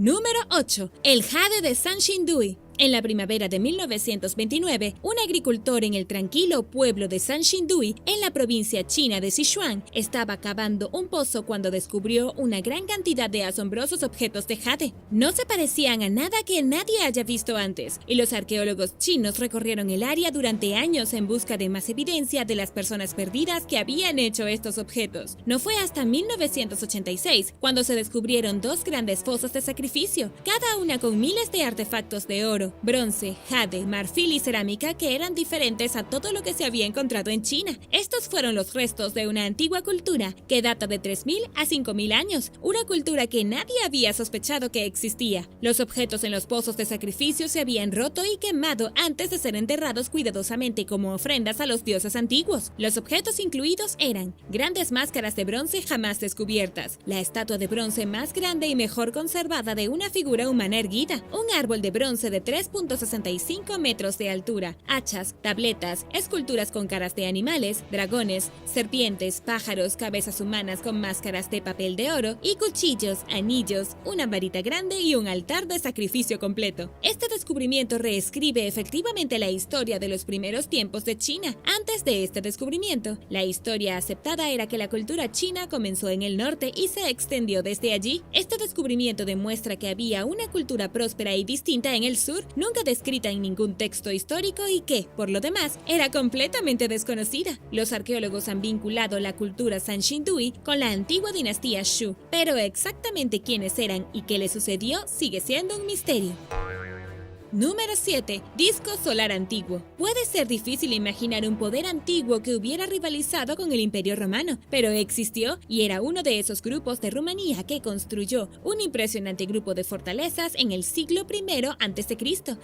Número 8. El jade de Sanxingdui. En la primavera de 1929, un agricultor en el tranquilo pueblo de Sanxingdui, en la provincia china de Sichuan, estaba cavando un pozo cuando descubrió una gran cantidad de asombrosos objetos de jade. No se parecían a nada que nadie haya visto antes, y los arqueólogos chinos recorrieron el área durante años en busca de más evidencia de las personas perdidas que habían hecho estos objetos. No fue hasta 1986 cuando se descubrieron dos grandes fosas de sacrificio, cada una con miles de artefactos de oro, bronce, jade, marfil y cerámica que eran diferentes a todo lo que se había encontrado en China. Estos fueron los restos de una antigua cultura que data de 3000 a 5000 años, una cultura que nadie había sospechado que existía. Los objetos en los pozos de sacrificio se habían roto y quemado antes de ser enterrados cuidadosamente como ofrendas a los dioses antiguos. Los objetos incluidos eran grandes máscaras de bronce jamás descubiertas, la estatua de bronce más grande y mejor conservada de una figura humana erguida, un árbol de bronce de 3.65 metros de altura, hachas, tabletas, esculturas con caras de animales, dragones, serpientes, pájaros, cabezas humanas con máscaras de papel de oro y cuchillos, anillos, una varita grande y un altar de sacrificio completo. Este descubrimiento reescribe efectivamente la historia de los primeros tiempos de China. Antes de este descubrimiento, la historia aceptada era que la cultura china comenzó en el norte y se extendió desde allí. Este descubrimiento demuestra que había una cultura próspera y distinta en el sur, nunca descrita en ningún texto histórico y que, por lo demás, era completamente desconocida. Los arqueólogos han vinculado la cultura Sanxingdui con la antigua dinastía Shu, pero exactamente quiénes eran y qué les sucedió sigue siendo un misterio. Número 7. Disco solar antiguo. Puede ser difícil imaginar un poder antiguo que hubiera rivalizado con el Imperio Romano, pero existió y era uno de esos grupos de Rumanía que construyó un impresionante grupo de fortalezas en el siglo I a.C.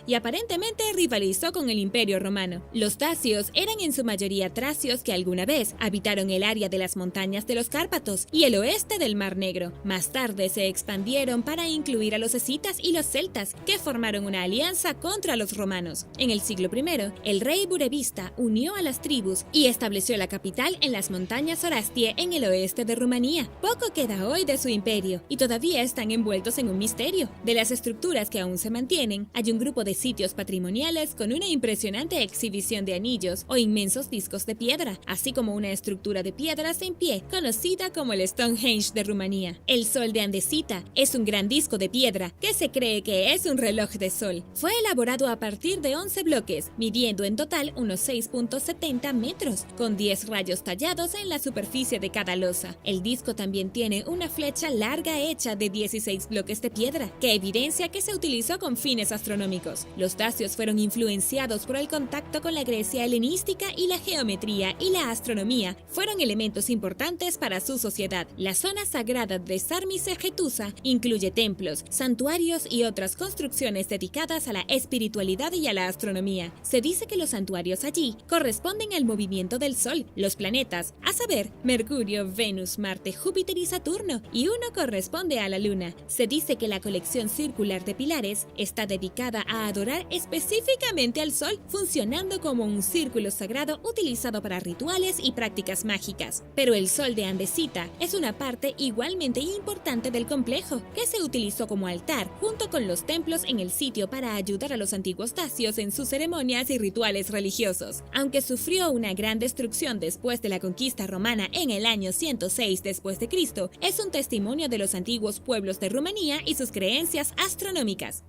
y aparentemente rivalizó con el Imperio Romano. Los dacios eran en su mayoría tracios que alguna vez habitaron el área de las montañas de los Cárpatos y el oeste del Mar Negro. Más tarde se expandieron para incluir a los escitas y los celtas, que formaron una alianza contra los romanos. En el siglo I, el rey Burevista unió a las tribus y estableció la capital en las montañas Orastie en el oeste de Rumanía. Poco queda hoy de su imperio y todavía están envueltos en un misterio. De las estructuras que aún se mantienen, hay un grupo de sitios patrimoniales con una impresionante exhibición de anillos o inmensos discos de piedra, así como una estructura de piedras en pie conocida como el Stonehenge de Rumanía. El Sol de Andesita es un gran disco de piedra que se cree que es un reloj de sol. Fue elaborado a partir de 11 bloques, midiendo en total unos 6.70 metros, con 10 rayos tallados en la superficie de cada losa. El disco también tiene una flecha larga hecha de 16 bloques de piedra, que evidencia que se utilizó con fines astronómicos. Los dacios fueron influenciados por el contacto con la Grecia helenística y la geometría y la astronomía fueron elementos importantes para su sociedad. La zona sagrada de Sarmisegetusa incluye templos, santuarios y otras construcciones dedicadas a la espiritualidad y a la astronomía. Se dice que los santuarios allí corresponden al movimiento del Sol, los planetas, a saber, Mercurio, Venus, Marte, Júpiter y Saturno, y uno corresponde a la Luna. Se dice que la colección circular de pilares está dedicada a adorar específicamente al Sol, funcionando como un círculo sagrado utilizado para rituales y prácticas mágicas. Pero el Sol de Andesita es una parte igualmente importante del complejo, que se utilizó como altar junto con los templos en el sitio para ayudar a los antiguos dacios en sus ceremonias y rituales religiosos. Aunque sufrió una gran destrucción después de la conquista romana en el año 106 después de Cristo, es un testimonio de los antiguos pueblos de Rumanía y sus creencias astronómicas.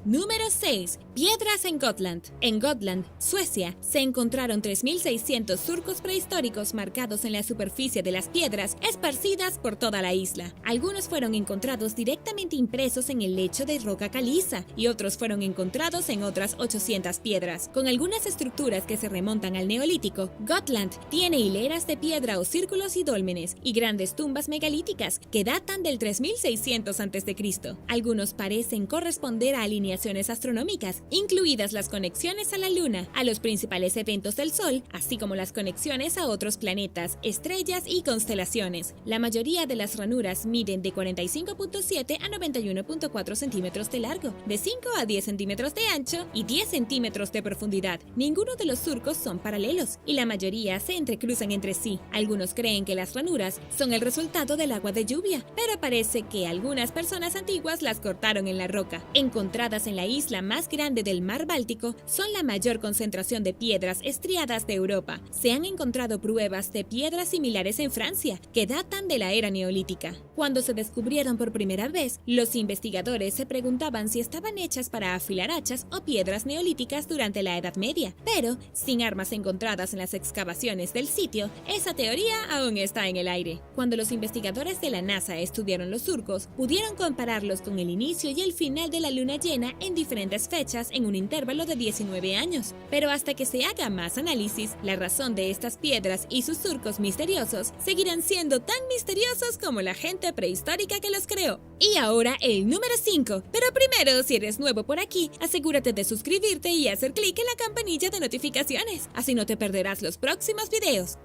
Número 6. Piedras en Gotland. En Gotland, Suecia, se encontraron 3.600 surcos prehistóricos marcados en la superficie de las piedras, esparcidas por toda la isla. Algunos fueron encontrados directamente impresos en el lecho de roca caliza y otros fueron encontrados en otras 800 piedras. Con algunas estructuras que se remontan al Neolítico, Gotland tiene hileras de piedra o círculos y dólmenes y grandes tumbas megalíticas que datan del 3600 a.C. Algunos parecen corresponder a alineaciones alineaciones astronómicas, incluidas las conexiones a la Luna, a los principales eventos del Sol, así como las conexiones a otros planetas, estrellas y constelaciones. La mayoría de las ranuras miden de 45.7 a 91.4 centímetros de largo, de 5 a 10 centímetros de ancho y 10 centímetros de profundidad. Ninguno de los surcos son paralelos y la mayoría se entrecruzan entre sí. Algunos creen que las ranuras son el resultado del agua de lluvia, pero parece que algunas personas antiguas las cortaron en la roca. Encontradas en la isla más grande del mar Báltico, son la mayor concentración de piedras estriadas de Europa. Se han encontrado pruebas de piedras similares en Francia, que datan de la era neolítica. Cuando se descubrieron por primera vez, los investigadores se preguntaban si estaban hechas para afilar hachas o piedras neolíticas durante la Edad Media, pero sin armas encontradas en las excavaciones del sitio, esa teoría aún está en el aire. Cuando los investigadores de la NASA estudiaron los surcos, pudieron compararlos con el inicio y el final de la luna llena en diferentes fechas en un intervalo de 19 años. Pero hasta que se haga más análisis, la razón de estas piedras y sus surcos misteriosos seguirán siendo tan misteriosos como la gente prehistórica que los creó. Y ahora el número 5. Pero primero, si eres nuevo por aquí, asegúrate de suscribirte y hacer clic en la campanilla de notificaciones, así no te perderás los próximos videos.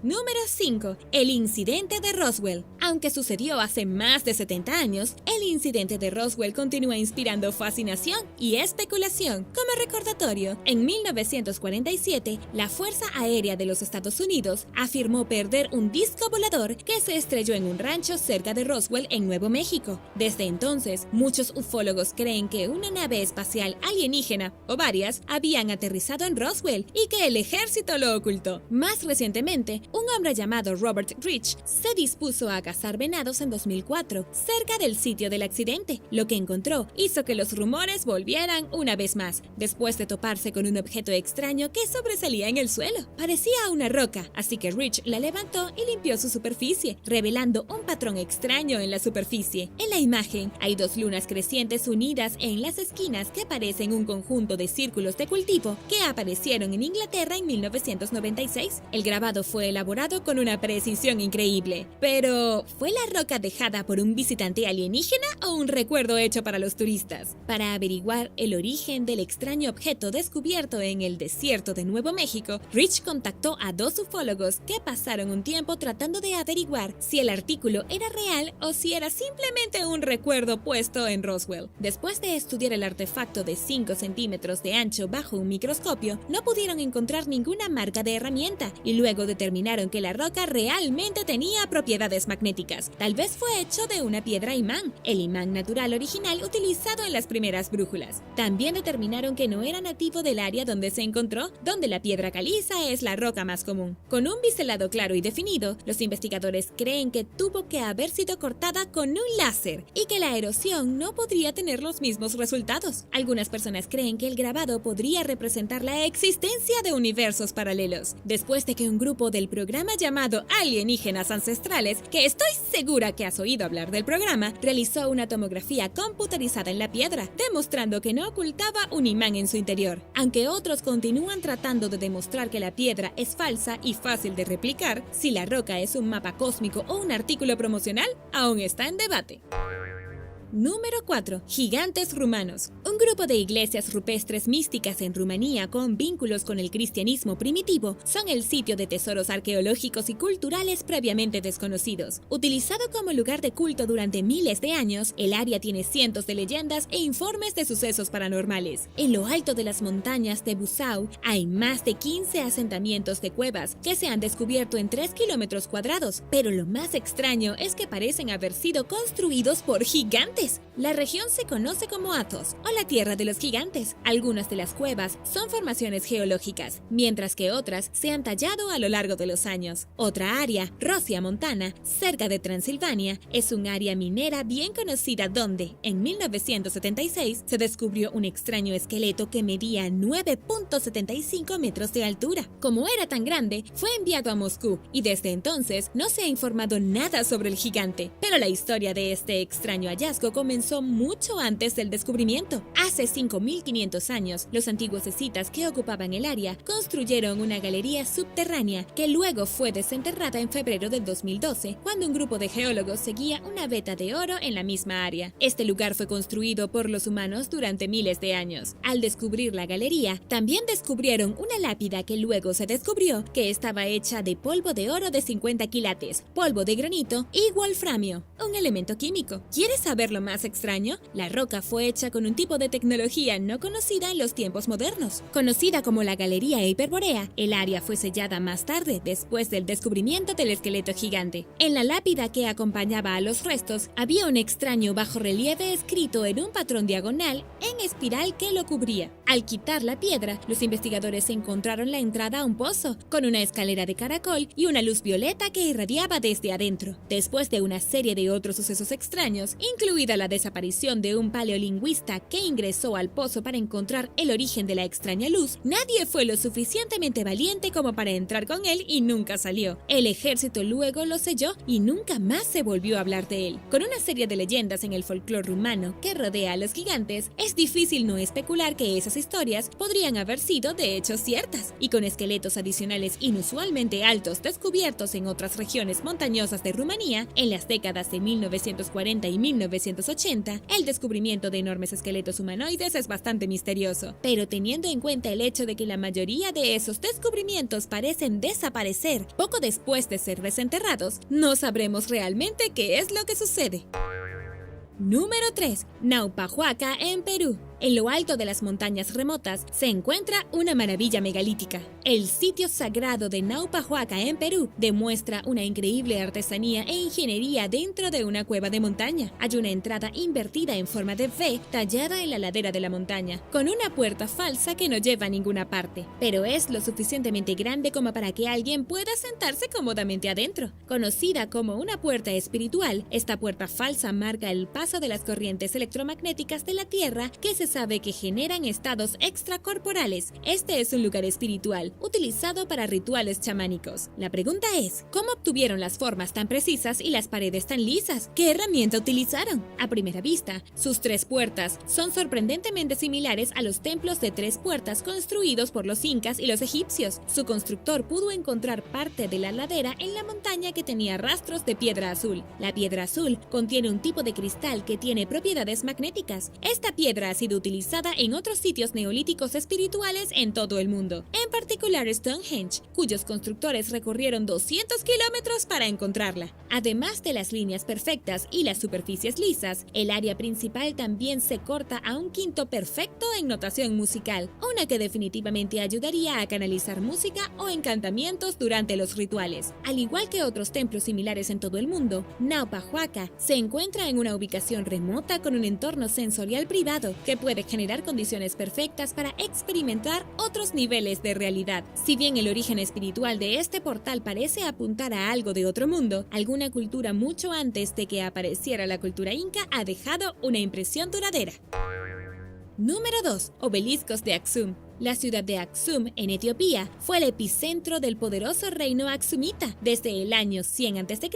Número 5. El incidente de Roswell. Aunque sucedió hace más de 70 años, el incidente de Roswell continúa inspirando fascinación y especulación. Como recordatorio, en 1947, la Fuerza Aérea de los Estados Unidos afirmó perder un disco volador que se estrelló en un rancho cerca de Roswell, en Nuevo México. Desde entonces, muchos ufólogos creen que una nave espacial alienígena, o varias, habían aterrizado en Roswell y que el ejército lo ocultó. Más recientemente, un hombre llamado Robert Rich se dispuso a cazar venados en 2004, cerca del sitio del accidente. Lo que encontró hizo que los rumores volvieran una vez más, después de toparse con un objeto extraño que sobresalía en el suelo. Parecía una roca, así que Rich la levantó y limpió su superficie, revelando un patrón extraño en la superficie. En la imagen hay dos lunas crecientes unidas en las esquinas que parecen un conjunto de círculos de cultivo que aparecieron en Inglaterra en 1996. El grabado fue elaborado con una precisión increíble. Pero, ¿fue la roca dejada por un visitante alienígena o un recuerdo hecho para los turistas? Para averiguar el origen del extraño objeto descubierto en el desierto de Nuevo México, Rich contactó a dos ufólogos que pasaron un tiempo tratando de averiguar si el artículo era real o si era simplemente un recuerdo puesto en Roswell. Después de estudiar el artefacto de 5 centímetros de ancho bajo un microscopio, no pudieron encontrar ninguna marca de herramienta y luego determinaron que la roca realmente tenía propiedades magnéticas. Tal vez fue hecho de una piedra imán, el imán natural original utilizado en las primeras brújulas. También determinaron que no era nativo del área donde se encontró, donde la piedra caliza es la roca más común. Con un biselado claro y definido, los investigadores creen que tuvo que haber sido cortada con un láser y que la erosión no podría tener los mismos resultados. Algunas personas creen que el grabado podría representar la existencia de universos paralelos. Después de que un grupo del programa llamado Alienígenas Ancestrales, que estoy segura que has oído hablar del programa, realizó una tomografía computarizada en la piedra, demostrando que no ocultaba un imán en su interior. Aunque otros continúan tratando de demostrar que la piedra es falsa y fácil de replicar, si la roca es un mapa cósmico o un artículo promocional, aún está en debate. Número 4. Gigantes rumanos. Un grupo de iglesias rupestres místicas en Rumanía con vínculos con el cristianismo primitivo son el sitio de tesoros arqueológicos y culturales previamente desconocidos. Utilizado como lugar de culto durante miles de años, el área tiene cientos de leyendas e informes de sucesos paranormales. En lo alto de las montañas de Buzău hay más de 15 asentamientos de cuevas que se han descubierto en 3 kilómetros cuadrados, pero lo más extraño es que parecen haber sido construidos por gigantes. La región se conoce como Athos, o la Tierra de los Gigantes. Algunas de las cuevas son formaciones geológicas, mientras que otras se han tallado a lo largo de los años. Otra área, Rosia Montana, cerca de Transilvania, es un área minera bien conocida donde, en 1976, se descubrió un extraño esqueleto que medía 9.75 metros de altura. Como era tan grande, fue enviado a Moscú y desde entonces no se ha informado nada sobre el gigante. Pero la historia de este extraño hallazgo comenzó comenzó mucho antes del descubrimiento. Hace 5.500 años, los antiguos escitas que ocupaban el área construyeron una galería subterránea que luego fue desenterrada en febrero del 2012, cuando un grupo de geólogos seguía una veta de oro en la misma área. Este lugar fue construido por los humanos durante miles de años. Al descubrir la galería, también descubrieron una lápida que luego se descubrió que estaba hecha de polvo de oro de 50 quilates, polvo de granito y wolframio, un elemento químico. ¿Quieres saber lo más extraño? La roca fue hecha con un tipo de tecnología no conocida en los tiempos modernos. Conocida como la Galería Hiperborea, el área fue sellada más tarde, después del descubrimiento del esqueleto gigante. En la lápida que acompañaba a los restos, había un extraño bajorrelieve escrito en un patrón diagonal en espiral que lo cubría. Al quitar la piedra, los investigadores encontraron la entrada a un pozo, con una escalera de caracol y una luz violeta que irradiaba desde adentro. Después de una serie de otros sucesos extraños, incluida la desaparición de un paleolingüista que ingresó al pozo para encontrar el origen de la extraña luz, nadie fue lo suficientemente valiente como para entrar con él y nunca salió. El ejército luego lo selló y nunca más se volvió a hablar de él. Con una serie de leyendas en el folclore rumano que rodea a los gigantes, es difícil no especular que esas historias podrían haber sido de hecho ciertas, y con esqueletos adicionales inusualmente altos descubiertos en otras regiones montañosas de Rumanía en las décadas de 1940 y 1980, el descubrimiento de enormes esqueletos humanoides es bastante misterioso, pero teniendo en cuenta el hecho de que la mayoría de esos descubrimientos parecen desaparecer poco después de ser desenterrados, no sabremos realmente qué es lo que sucede. Número 3. Naupahuaca en Perú. En lo alto de las montañas remotas se encuentra una maravilla megalítica. El sitio sagrado de Naupahuaca en Perú demuestra una increíble artesanía e ingeniería dentro de una cueva de montaña. Hay una entrada invertida en forma de V tallada en la ladera de la montaña, con una puerta falsa que no lleva a ninguna parte, pero es lo suficientemente grande como para que alguien pueda sentarse cómodamente adentro. Conocida como una puerta espiritual, esta puerta falsa marca el paso de las corrientes electromagnéticas de la Tierra que se sabe que generan estados extracorporales. Este es un lugar espiritual, utilizado para rituales chamánicos. La pregunta es, ¿cómo obtuvieron las formas tan precisas y las paredes tan lisas? ¿Qué herramienta utilizaron? A primera vista, sus 3 puertas son sorprendentemente similares a los templos de 3 puertas construidos por los incas y los egipcios. Su constructor pudo encontrar parte de la ladera en la montaña que tenía rastros de piedra azul. La piedra azul contiene un tipo de cristal que tiene propiedades magnéticas. Esta piedra ha sido utilizada en otros sitios neolíticos espirituales en todo el mundo, en particular Stonehenge, cuyos constructores recorrieron 200 kilómetros para encontrarla. Además de las líneas perfectas y las superficies lisas, el área principal también se corta a un quinto perfecto en notación musical, una que definitivamente ayudaría a canalizar música o encantamientos durante los rituales. Al igual que otros templos similares en todo el mundo, Naupahuaca se encuentra en una ubicación remota con un entorno sensorial privado que puede generar condiciones perfectas para experimentar otros niveles de realidad. Si bien el origen espiritual de este portal parece apuntar a algo de otro mundo, alguna cultura mucho antes de que apareciera la cultura inca ha dejado una impresión duradera. Número 2. Obeliscos de Aksum. La ciudad de Aksum, en Etiopía, fue el epicentro del poderoso reino aksumita desde el año 100 a.C.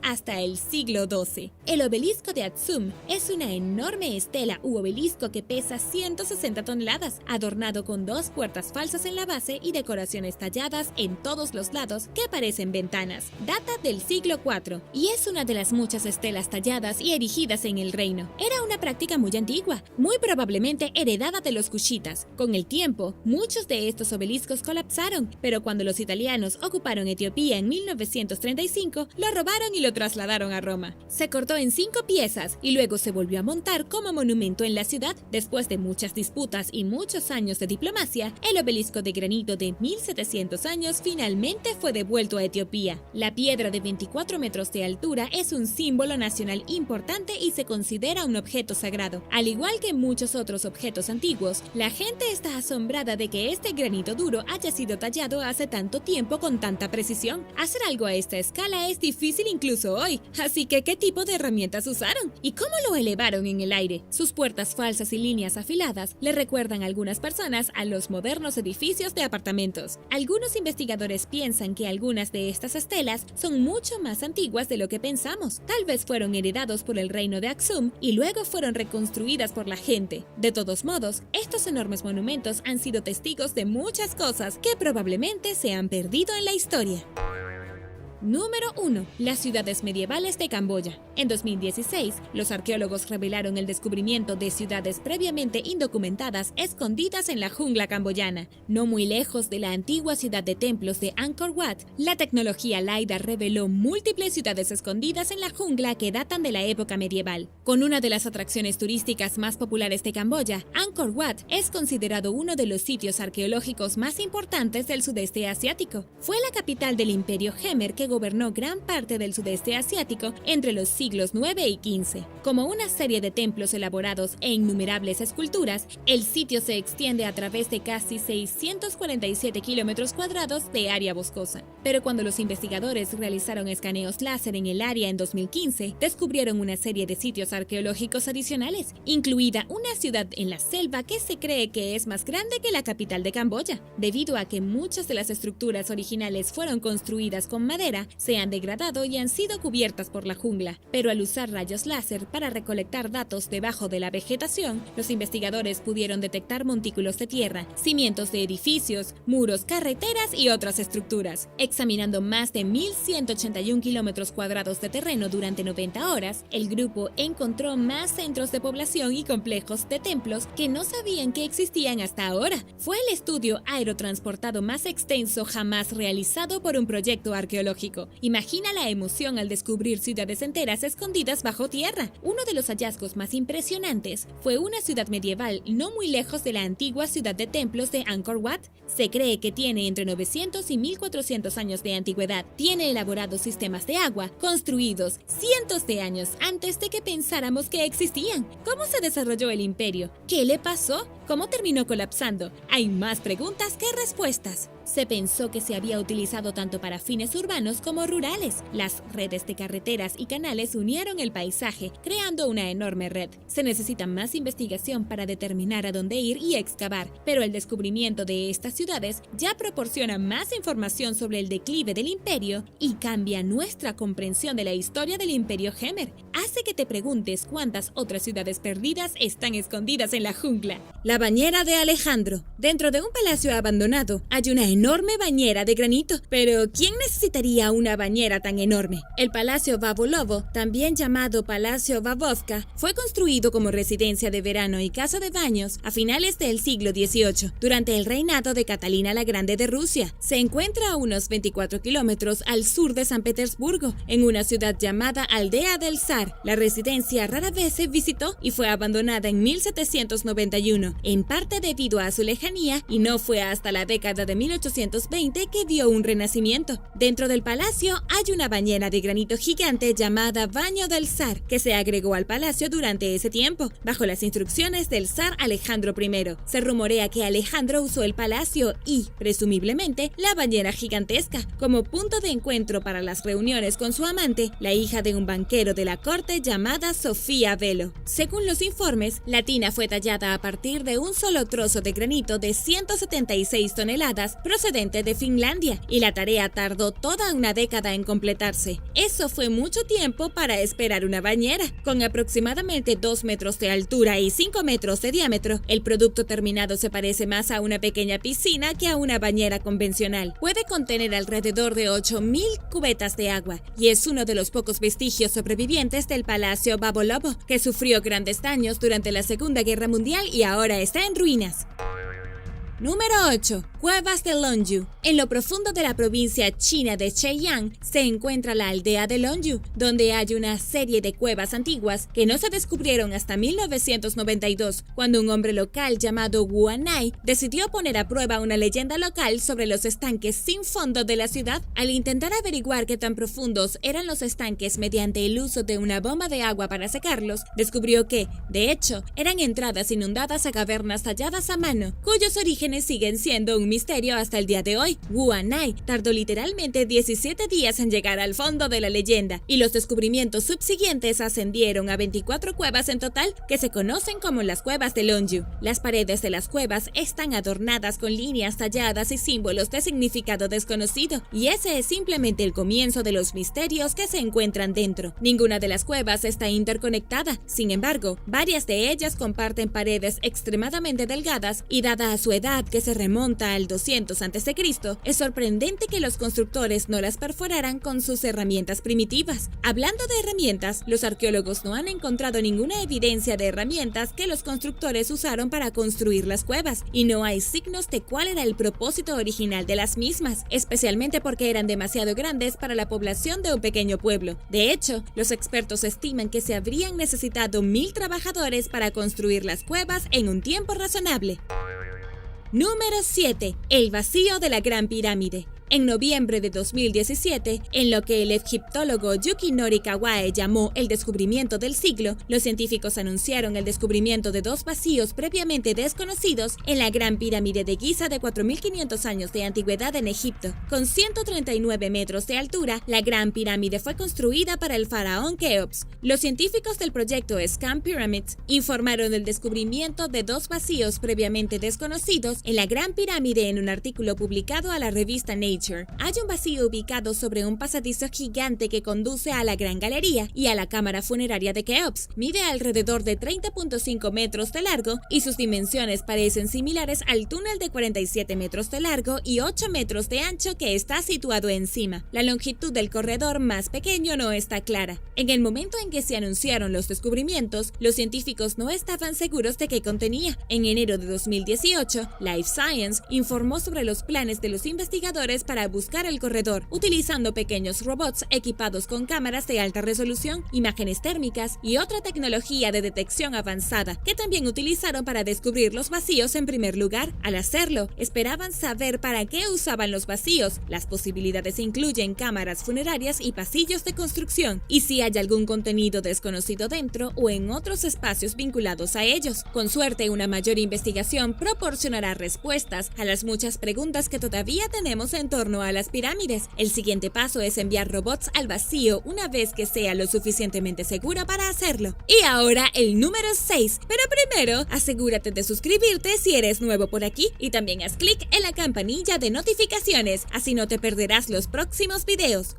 hasta el siglo XII. El obelisco de Aksum es una enorme estela u obelisco que pesa 160 toneladas, adornado con 2 puertas falsas en la base y decoraciones talladas en todos los lados que parecen ventanas. Data del siglo IV y es una de las muchas estelas talladas y erigidas en el reino. Era una práctica muy antigua, muy probablemente heredada de los kushitas. Con el tiempo, muchos de estos obeliscos colapsaron, pero cuando los italianos ocuparon Etiopía en 1935, lo robaron y lo trasladaron a Roma. Se cortó en 5 piezas y luego se volvió a montar como monumento en la ciudad. Después de muchas disputas y muchos años de diplomacia, el obelisco de granito de 1700 años finalmente fue devuelto a Etiopía. La piedra de 24 metros de altura es un símbolo nacional importante y se considera un objeto sagrado. Al igual que muchos otros objetos antiguos, la gente está asombrada asombrada de que este granito duro haya sido tallado hace tanto tiempo con tanta precisión. Hacer algo a esta escala es difícil incluso hoy, así que ¿qué tipo de herramientas usaron? ¿Y cómo lo elevaron en el aire? Sus puertas falsas y líneas afiladas le recuerdan a algunas personas a los modernos edificios de apartamentos. Algunos investigadores piensan que algunas de estas estelas son mucho más antiguas de lo que pensamos. Tal vez fueron heredados por el reino de Aksum y luego fueron reconstruidas por la gente. De todos modos, estos enormes monumentos han sido testigos de muchas cosas que probablemente se han perdido en la historia. Número 1. Las ciudades medievales de Camboya. En 2016, los arqueólogos revelaron el descubrimiento de ciudades previamente indocumentadas escondidas en la jungla camboyana. No muy lejos de la antigua ciudad de templos de Angkor Wat, la tecnología LiDAR reveló múltiples ciudades escondidas en la jungla que datan de la época medieval. Con una de las atracciones turísticas más populares de Camboya, Angkor Wat es considerado uno de los sitios arqueológicos más importantes del sudeste asiático. Fue la capital del Imperio Khmer que gobernó gran parte del sudeste asiático entre los siglos IX y XV. Como una serie de templos elaborados e innumerables esculturas, el sitio se extiende a través de casi 647 kilómetros cuadrados de área boscosa. Pero cuando los investigadores realizaron escaneos láser en el área en 2015, descubrieron una serie de sitios arqueológicos adicionales, incluida una ciudad en la selva que se cree que es más grande que la capital de Camboya. Debido a que muchas de las estructuras originales fueron construidas con madera, se han degradado y han sido cubiertas por la jungla, pero al usar rayos láser para recolectar datos debajo de la vegetación, los investigadores pudieron detectar montículos de tierra, cimientos de edificios, muros, carreteras y otras estructuras. Examinando más de 1.181 kilómetros cuadrados de terreno durante 90 horas, el grupo encontró más centros de población y complejos de templos que no sabían que existían hasta ahora. Fue el estudio aerotransportado más extenso jamás realizado por un proyecto arqueológico. Imagina la emoción al descubrir ciudades enteras escondidas bajo tierra. Uno de los hallazgos más impresionantes fue una ciudad medieval no muy lejos de la antigua ciudad de templos de Angkor Wat. Se cree que tiene entre 900 y 1400 años de antigüedad. Tiene elaborados sistemas de agua, construidos cientos de años antes de que pensáramos que existían. ¿Cómo se desarrolló el imperio? ¿Qué le pasó? ¿Cómo terminó colapsando? Hay más preguntas que respuestas. Se pensó que se había utilizado tanto para fines urbanos como rurales. Las redes de carreteras y canales unieron el paisaje, creando una enorme red. Se necesita más investigación para determinar a dónde ir y excavar, pero el descubrimiento de estas ciudades ya proporciona más información sobre el declive del imperio y cambia nuestra comprensión de la historia del Imperio Khmer. Hace que te preguntes cuántas otras ciudades perdidas están escondidas en la jungla. La bañera de Alejandro. Dentro de un palacio abandonado hay una enorme bañera de granito, pero ¿quién necesitaría una bañera tan enorme? El Palacio Babolovo, también llamado Palacio Babovka, fue construido como residencia de verano y casa de baños a finales del siglo XVIII, durante el reinado de Catalina la Grande de Rusia. Se encuentra a unos 24 kilómetros al sur de San Petersburgo, en una ciudad llamada Aldea del Zar. La residencia rara vez se visitó y fue abandonada en 1791, en parte debido a su lejanía, y no fue hasta la década de 1820 que vio un renacimiento. Dentro del palacio hay una bañera de granito gigante llamada Baño del Zar, que se agregó al palacio durante ese tiempo, bajo las instrucciones del zar Alejandro I. Se rumorea que Alejandro usó el palacio y, presumiblemente, la bañera gigantesca como punto de encuentro para las reuniones con su amante, la hija de un banquero de la corte llamada Sofía Velo. Según los informes, la tina fue tallada a partir de un solo trozo de granito de 176 toneladas procedente de Finlandia, y la tarea tardó toda una década en completarse. Eso fue mucho tiempo para esperar una bañera. Con aproximadamente 2 metros de altura y 5 metros de diámetro, el producto terminado se parece más a una pequeña piscina que a una bañera convencional. Puede contener alrededor de 8.000 cubetas de agua y es uno de los pocos vestigios sobrevivientes del Palacio Babolovo, que sufrió grandes daños durante la Segunda Guerra Mundial y ahora está en ruinas. Número 8. Cuevas de Longyu. En lo profundo de la provincia china de Zhejiang se encuentra la aldea de Longyu, donde hay una serie de cuevas antiguas que no se descubrieron hasta 1992, cuando un hombre local llamado Wu Anai decidió poner a prueba una leyenda local sobre los estanques sin fondo de la ciudad. Al intentar averiguar qué tan profundos eran los estanques mediante el uso de una bomba de agua para secarlos, descubrió que, de hecho, eran entradas inundadas a cavernas talladas a mano, cuyos orígenes siguen siendo un misterio hasta el día de hoy. Wu Anai tardó literalmente 17 días en llegar al fondo de la leyenda, y los descubrimientos subsiguientes ascendieron a 24 cuevas en total, que se conocen como las cuevas de Longyu. Las paredes de las cuevas están adornadas con líneas talladas y símbolos de significado desconocido, y ese es simplemente el comienzo de los misterios que se encuentran dentro. Ninguna de las cuevas está interconectada, sin embargo, varias de ellas comparten paredes extremadamente delgadas, y dada a su edad que se remonta al 200 a.C., es sorprendente que los constructores no las perforaran con sus herramientas primitivas. Hablando de herramientas, los arqueólogos no han encontrado ninguna evidencia de herramientas que los constructores usaron para construir las cuevas, y no hay signos de cuál era el propósito original de las mismas, especialmente porque eran demasiado grandes para la población de un pequeño pueblo. De hecho, los expertos estiman que se habrían necesitado 1000 trabajadores para construir las cuevas en un tiempo razonable. Número 7. El vacío de la Gran Pirámide. En noviembre de 2017, en lo que el egiptólogo Yukinori Kawai llamó el descubrimiento del siglo, los científicos anunciaron el descubrimiento de 2 vacíos previamente desconocidos en la Gran Pirámide de Giza de 4.500 años de antigüedad en Egipto. Con 139 metros de altura, la Gran Pirámide fue construida para el faraón Keops. Los científicos del proyecto Scan Pyramids informaron del descubrimiento de 2 vacíos previamente desconocidos en la Gran Pirámide en un artículo publicado a la revista Nature. Hay un vacío ubicado sobre un pasadizo gigante que conduce a la Gran Galería y a la cámara funeraria de Keops. Mide alrededor de 30.5 metros de largo y sus dimensiones parecen similares al túnel de 47 metros de largo y 8 metros de ancho que está situado encima. La longitud del corredor más pequeño no está clara. En el momento en que se anunciaron los descubrimientos, los científicos no estaban seguros de qué contenía. En enero de 2018, Life Science informó sobre los planes de los investigadores para buscar el corredor, utilizando pequeños robots equipados con cámaras de alta resolución, imágenes térmicas y otra tecnología de detección avanzada, que también utilizaron para descubrir los vacíos en primer lugar. Al hacerlo, esperaban saber para qué usaban los vacíos. Las posibilidades incluyen cámaras funerarias y pasillos de construcción, y si hay algún contenido desconocido dentro o en otros espacios vinculados a ellos. Con suerte, una mayor investigación proporcionará respuestas a las muchas preguntas que todavía tenemos en torno a las pirámides. El siguiente paso es enviar robots al vacío una vez que sea lo suficientemente segura para hacerlo. Y ahora el número 6, pero primero asegúrate de suscribirte si eres nuevo por aquí y también haz clic en la campanilla de notificaciones, así no te perderás los próximos videos.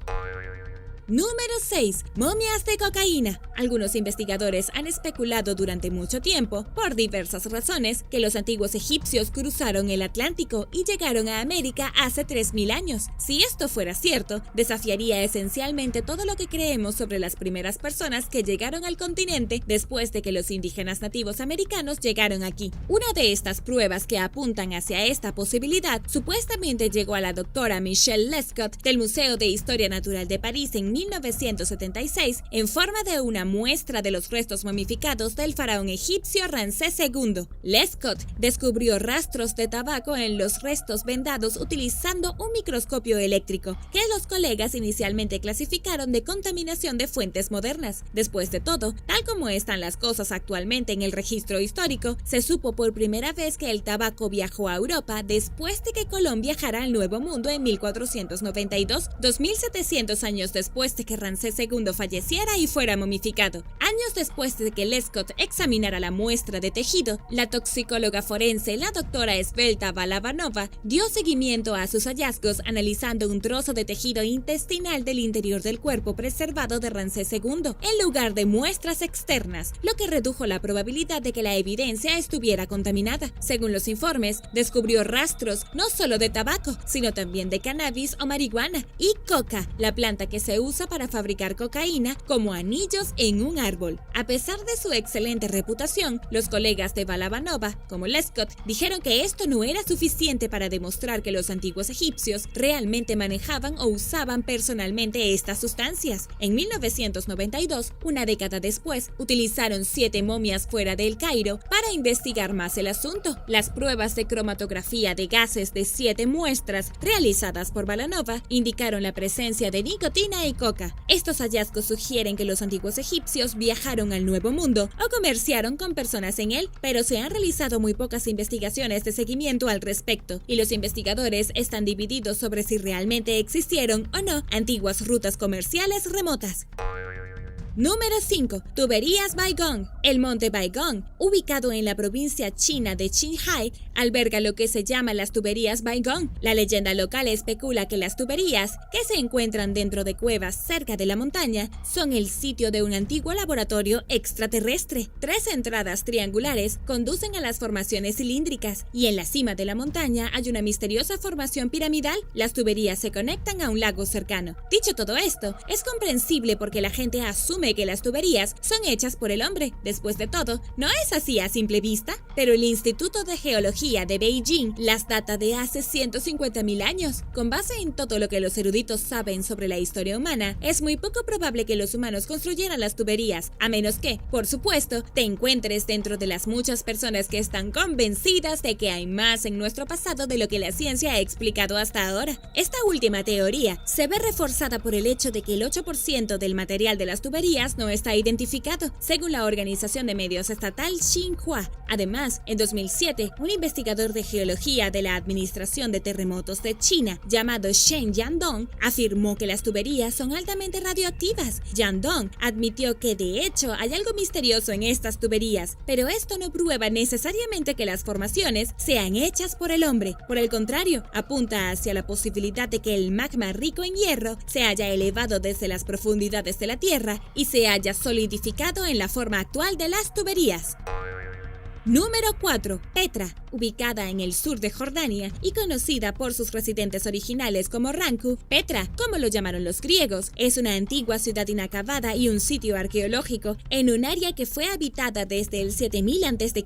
Número 6. Momias de cocaína. Algunos investigadores han especulado durante mucho tiempo, por diversas razones, que los antiguos egipcios cruzaron el Atlántico y llegaron a América hace 3000 años. Si esto fuera cierto, desafiaría esencialmente todo lo que creemos sobre las primeras personas que llegaron al continente después de que los indígenas nativos americanos llegaron aquí. Una de estas pruebas que apuntan hacia esta posibilidad supuestamente llegó a la doctora Michelle Lescott del Museo de Historia Natural de París en 1976 en forma de una muestra de los restos momificados del faraón egipcio Ramsés II. Lescott descubrió rastros de tabaco en los restos vendados utilizando un microscopio eléctrico, que los colegas inicialmente clasificaron de contaminación de fuentes modernas. Después de todo, tal como están las cosas actualmente en el registro histórico, se supo por primera vez que el tabaco viajó a Europa después de que Colón viajara al Nuevo Mundo en 1492, 2700 años después de que Ramsés II falleciera y fuera momificado. Años después de que Lescott examinara la muestra de tejido, la toxicóloga forense, la doctora Svelta Balabanova, dio seguimiento a sus hallazgos analizando un trozo de tejido intestinal del interior del cuerpo preservado de Ramsés II, en lugar de muestras externas, lo que redujo la probabilidad de que la evidencia estuviera contaminada. Según los informes, descubrió rastros no solo de tabaco, sino también de cannabis o marihuana y coca, la planta que se usa usa para fabricar cocaína como anillos en un árbol. A pesar de su excelente reputación, los colegas de Balabanova, como Lescott, dijeron que esto no era suficiente para demostrar que los antiguos egipcios realmente manejaban o usaban personalmente estas sustancias. En 1992, una década después, utilizaron 7 momias fuera del Cairo para investigar más el asunto. Las pruebas de cromatografía de gases de 7 muestras realizadas por Balanova indicaron la presencia de nicotina y coca. Estos hallazgos sugieren que los antiguos egipcios viajaron al Nuevo Mundo o comerciaron con personas en él, pero se han realizado muy pocas investigaciones de seguimiento al respecto, y los investigadores están divididos sobre si realmente existieron o no antiguas rutas comerciales remotas. Número 5. Tuberías Baigong. El monte Baigong, ubicado en la provincia china de Qinghai, alberga lo que se llama las tuberías Baigong. La leyenda local especula que las tuberías, que se encuentran dentro de cuevas cerca de la montaña, son el sitio de un antiguo laboratorio extraterrestre. 3 entradas triangulares conducen a las formaciones cilíndricas, y en la cima de la montaña hay una misteriosa formación piramidal. Las tuberías se conectan a un lago cercano. Dicho todo esto, es comprensible porque la gente asume que las tuberías son hechas por el hombre. Después de todo, no es así a simple vista, pero el Instituto de Geología de Beijing las data de hace 150.000 años. Con base en todo lo que los eruditos saben sobre la historia humana, es muy poco probable que los humanos construyeran las tuberías, a menos que, por supuesto, te encuentres dentro de las muchas personas que están convencidas de que hay más en nuestro pasado de lo que la ciencia ha explicado hasta ahora. Esta última teoría se ve reforzada por el hecho de que el 8% del material de las tuberías no está identificado, según la organización de medios estatal Xinhua. Además, en 2007, un investigador de geología de la Administración de Terremotos de China, llamado Shen Yandong, afirmó que las tuberías son altamente radioactivas. Yandong admitió que de hecho hay algo misterioso en estas tuberías, pero esto no prueba necesariamente que las formaciones sean hechas por el hombre. Por el contrario, apunta hacia la posibilidad de que el magma rico en hierro se haya elevado desde las profundidades de la Tierra y se haya solidificado en la forma actual de las tuberías. Número 4. Petra, ubicada en el sur de Jordania y conocida por sus residentes originales como Ranku. Petra, como lo llamaron los griegos, es una antigua ciudad inacabada y un sitio arqueológico en un área que fue habitada desde el 7000 a.C.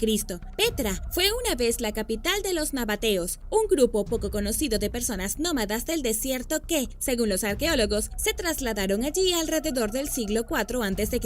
Petra fue una vez la capital de los nabateos, un grupo poco conocido de personas nómadas del desierto que, según los arqueólogos, se trasladaron allí alrededor del siglo IV a.C.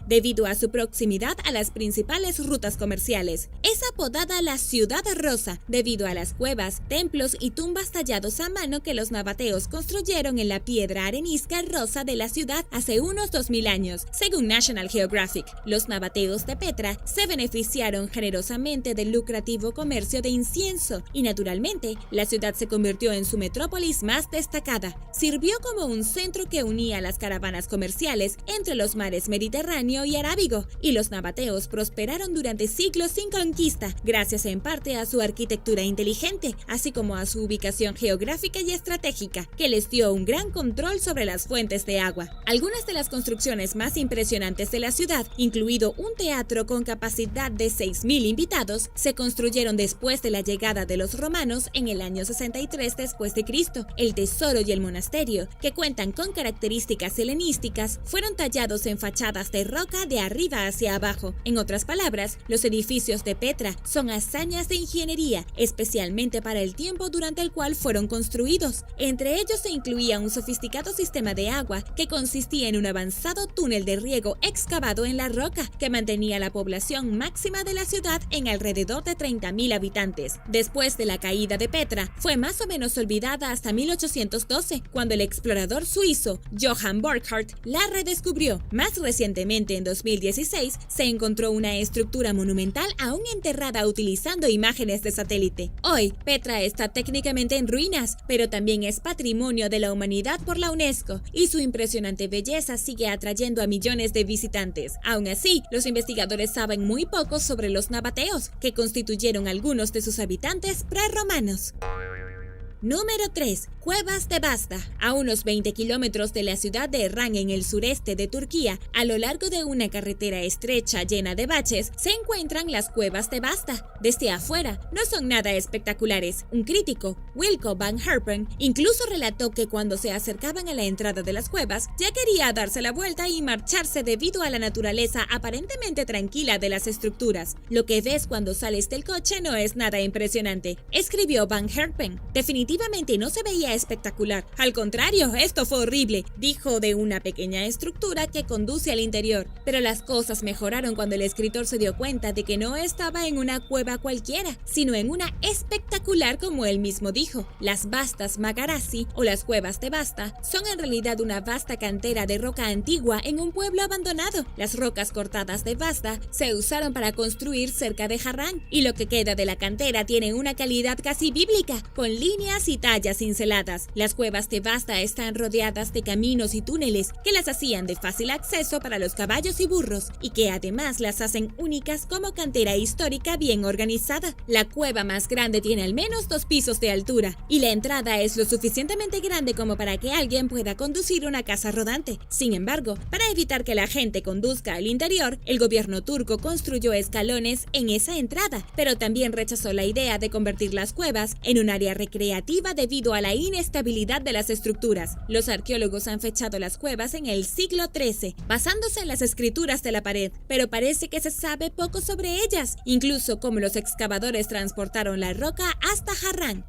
debido a su proximidad a las principales rutas comerciales. Es apodada la Ciudad Rosa debido a las cuevas, templos y tumbas tallados a mano que los nabateos construyeron en la piedra arenisca rosa de la ciudad hace unos 2000 años. Según National Geographic, los nabateos de Petra se beneficiaron generosamente del lucrativo comercio de incienso y, naturalmente, la ciudad se convirtió en su metrópolis más destacada. Sirvió como un centro que unía las caravanas comerciales entre los mares Mediterráneo y Arábigo, y los nabateos prosperaron durante siglos sin conquista, gracias en parte a su arquitectura inteligente, así como a su ubicación geográfica y estratégica, que les dio un gran control sobre las fuentes de agua. Algunas de las construcciones más impresionantes de la ciudad, incluido un teatro con capacidad de 6.000 invitados, se construyeron después de la llegada de los romanos en el año 63 después de Cristo. El tesoro y el monasterio, que cuentan con características helenísticas, fueron tallados en fachadas de roca de arriba hacia abajo. En otras palabras, los edificios de Petra son hazañas de ingeniería, especialmente para el tiempo durante el cual fueron construidos. Entre ellos se incluía un sofisticado sistema de agua que consistía en un avanzado túnel de riego excavado en la roca que mantenía la población máxima de la ciudad en alrededor de 30.000 habitantes. Después de la caída de Petra, fue más o menos olvidada hasta 1812, cuando el explorador suizo Johann Burckhardt la redescubrió. Más recientemente, en 2016, se encontró una estructura monumental aún enterrada utilizando imágenes de satélite. Hoy, Petra está técnicamente en ruinas, pero también es patrimonio de la humanidad por la UNESCO, y su impresionante belleza sigue atrayendo a millones de visitantes. Aún así, los investigadores saben muy poco sobre los nabateos, que constituyeron algunos de sus habitantes prerromanos. Número 3. Cuevas de Basta. A unos 20 kilómetros de la ciudad de Erran en el sureste de Turquía, a lo largo de una carretera estrecha llena de baches, se encuentran las cuevas de Basta. Desde afuera, no son nada espectaculares. Un crítico, Wilco van Herpen, incluso relató que cuando se acercaban a la entrada de las cuevas, ya quería darse la vuelta y marcharse debido a la naturaleza aparentemente tranquila de las estructuras. Lo que ves cuando sales del coche no es nada impresionante, escribió van Herpen. Definitivamente no se veía espectacular. Al contrario, esto fue horrible, dijo de una pequeña estructura que conduce al interior. Pero las cosas mejoraron cuando el escritor se dio cuenta de que no estaba en una cueva cualquiera, sino en una espectacular, como él mismo dijo. Las Bastas Magarasi, o las cuevas de Basta, son en realidad una vasta cantera de roca antigua en un pueblo abandonado. Las rocas cortadas de Basta se usaron para construir cerca de Harran, y lo que queda de la cantera tiene una calidad casi bíblica, con líneas y tallas cinceladas. Las cuevas de Basta están rodeadas de caminos y túneles que las hacían de fácil acceso para los caballos y burros, y que además las hacen únicas como cantera histórica bien organizada. La cueva más grande tiene al menos 2 pisos de altura, y la entrada es lo suficientemente grande como para que alguien pueda conducir una casa rodante. Sin embargo, para evitar que la gente conduzca al interior, el gobierno turco construyó escalones en esa entrada, pero también rechazó la idea de convertir las cuevas en un área recreativa debido a la inestabilidad de las estructuras. Los arqueólogos han fechado las cuevas en el siglo XIII, basándose en las escrituras de la pared, pero parece que se sabe poco sobre ellas, incluso cómo los excavadores transportaron la roca hasta Harran.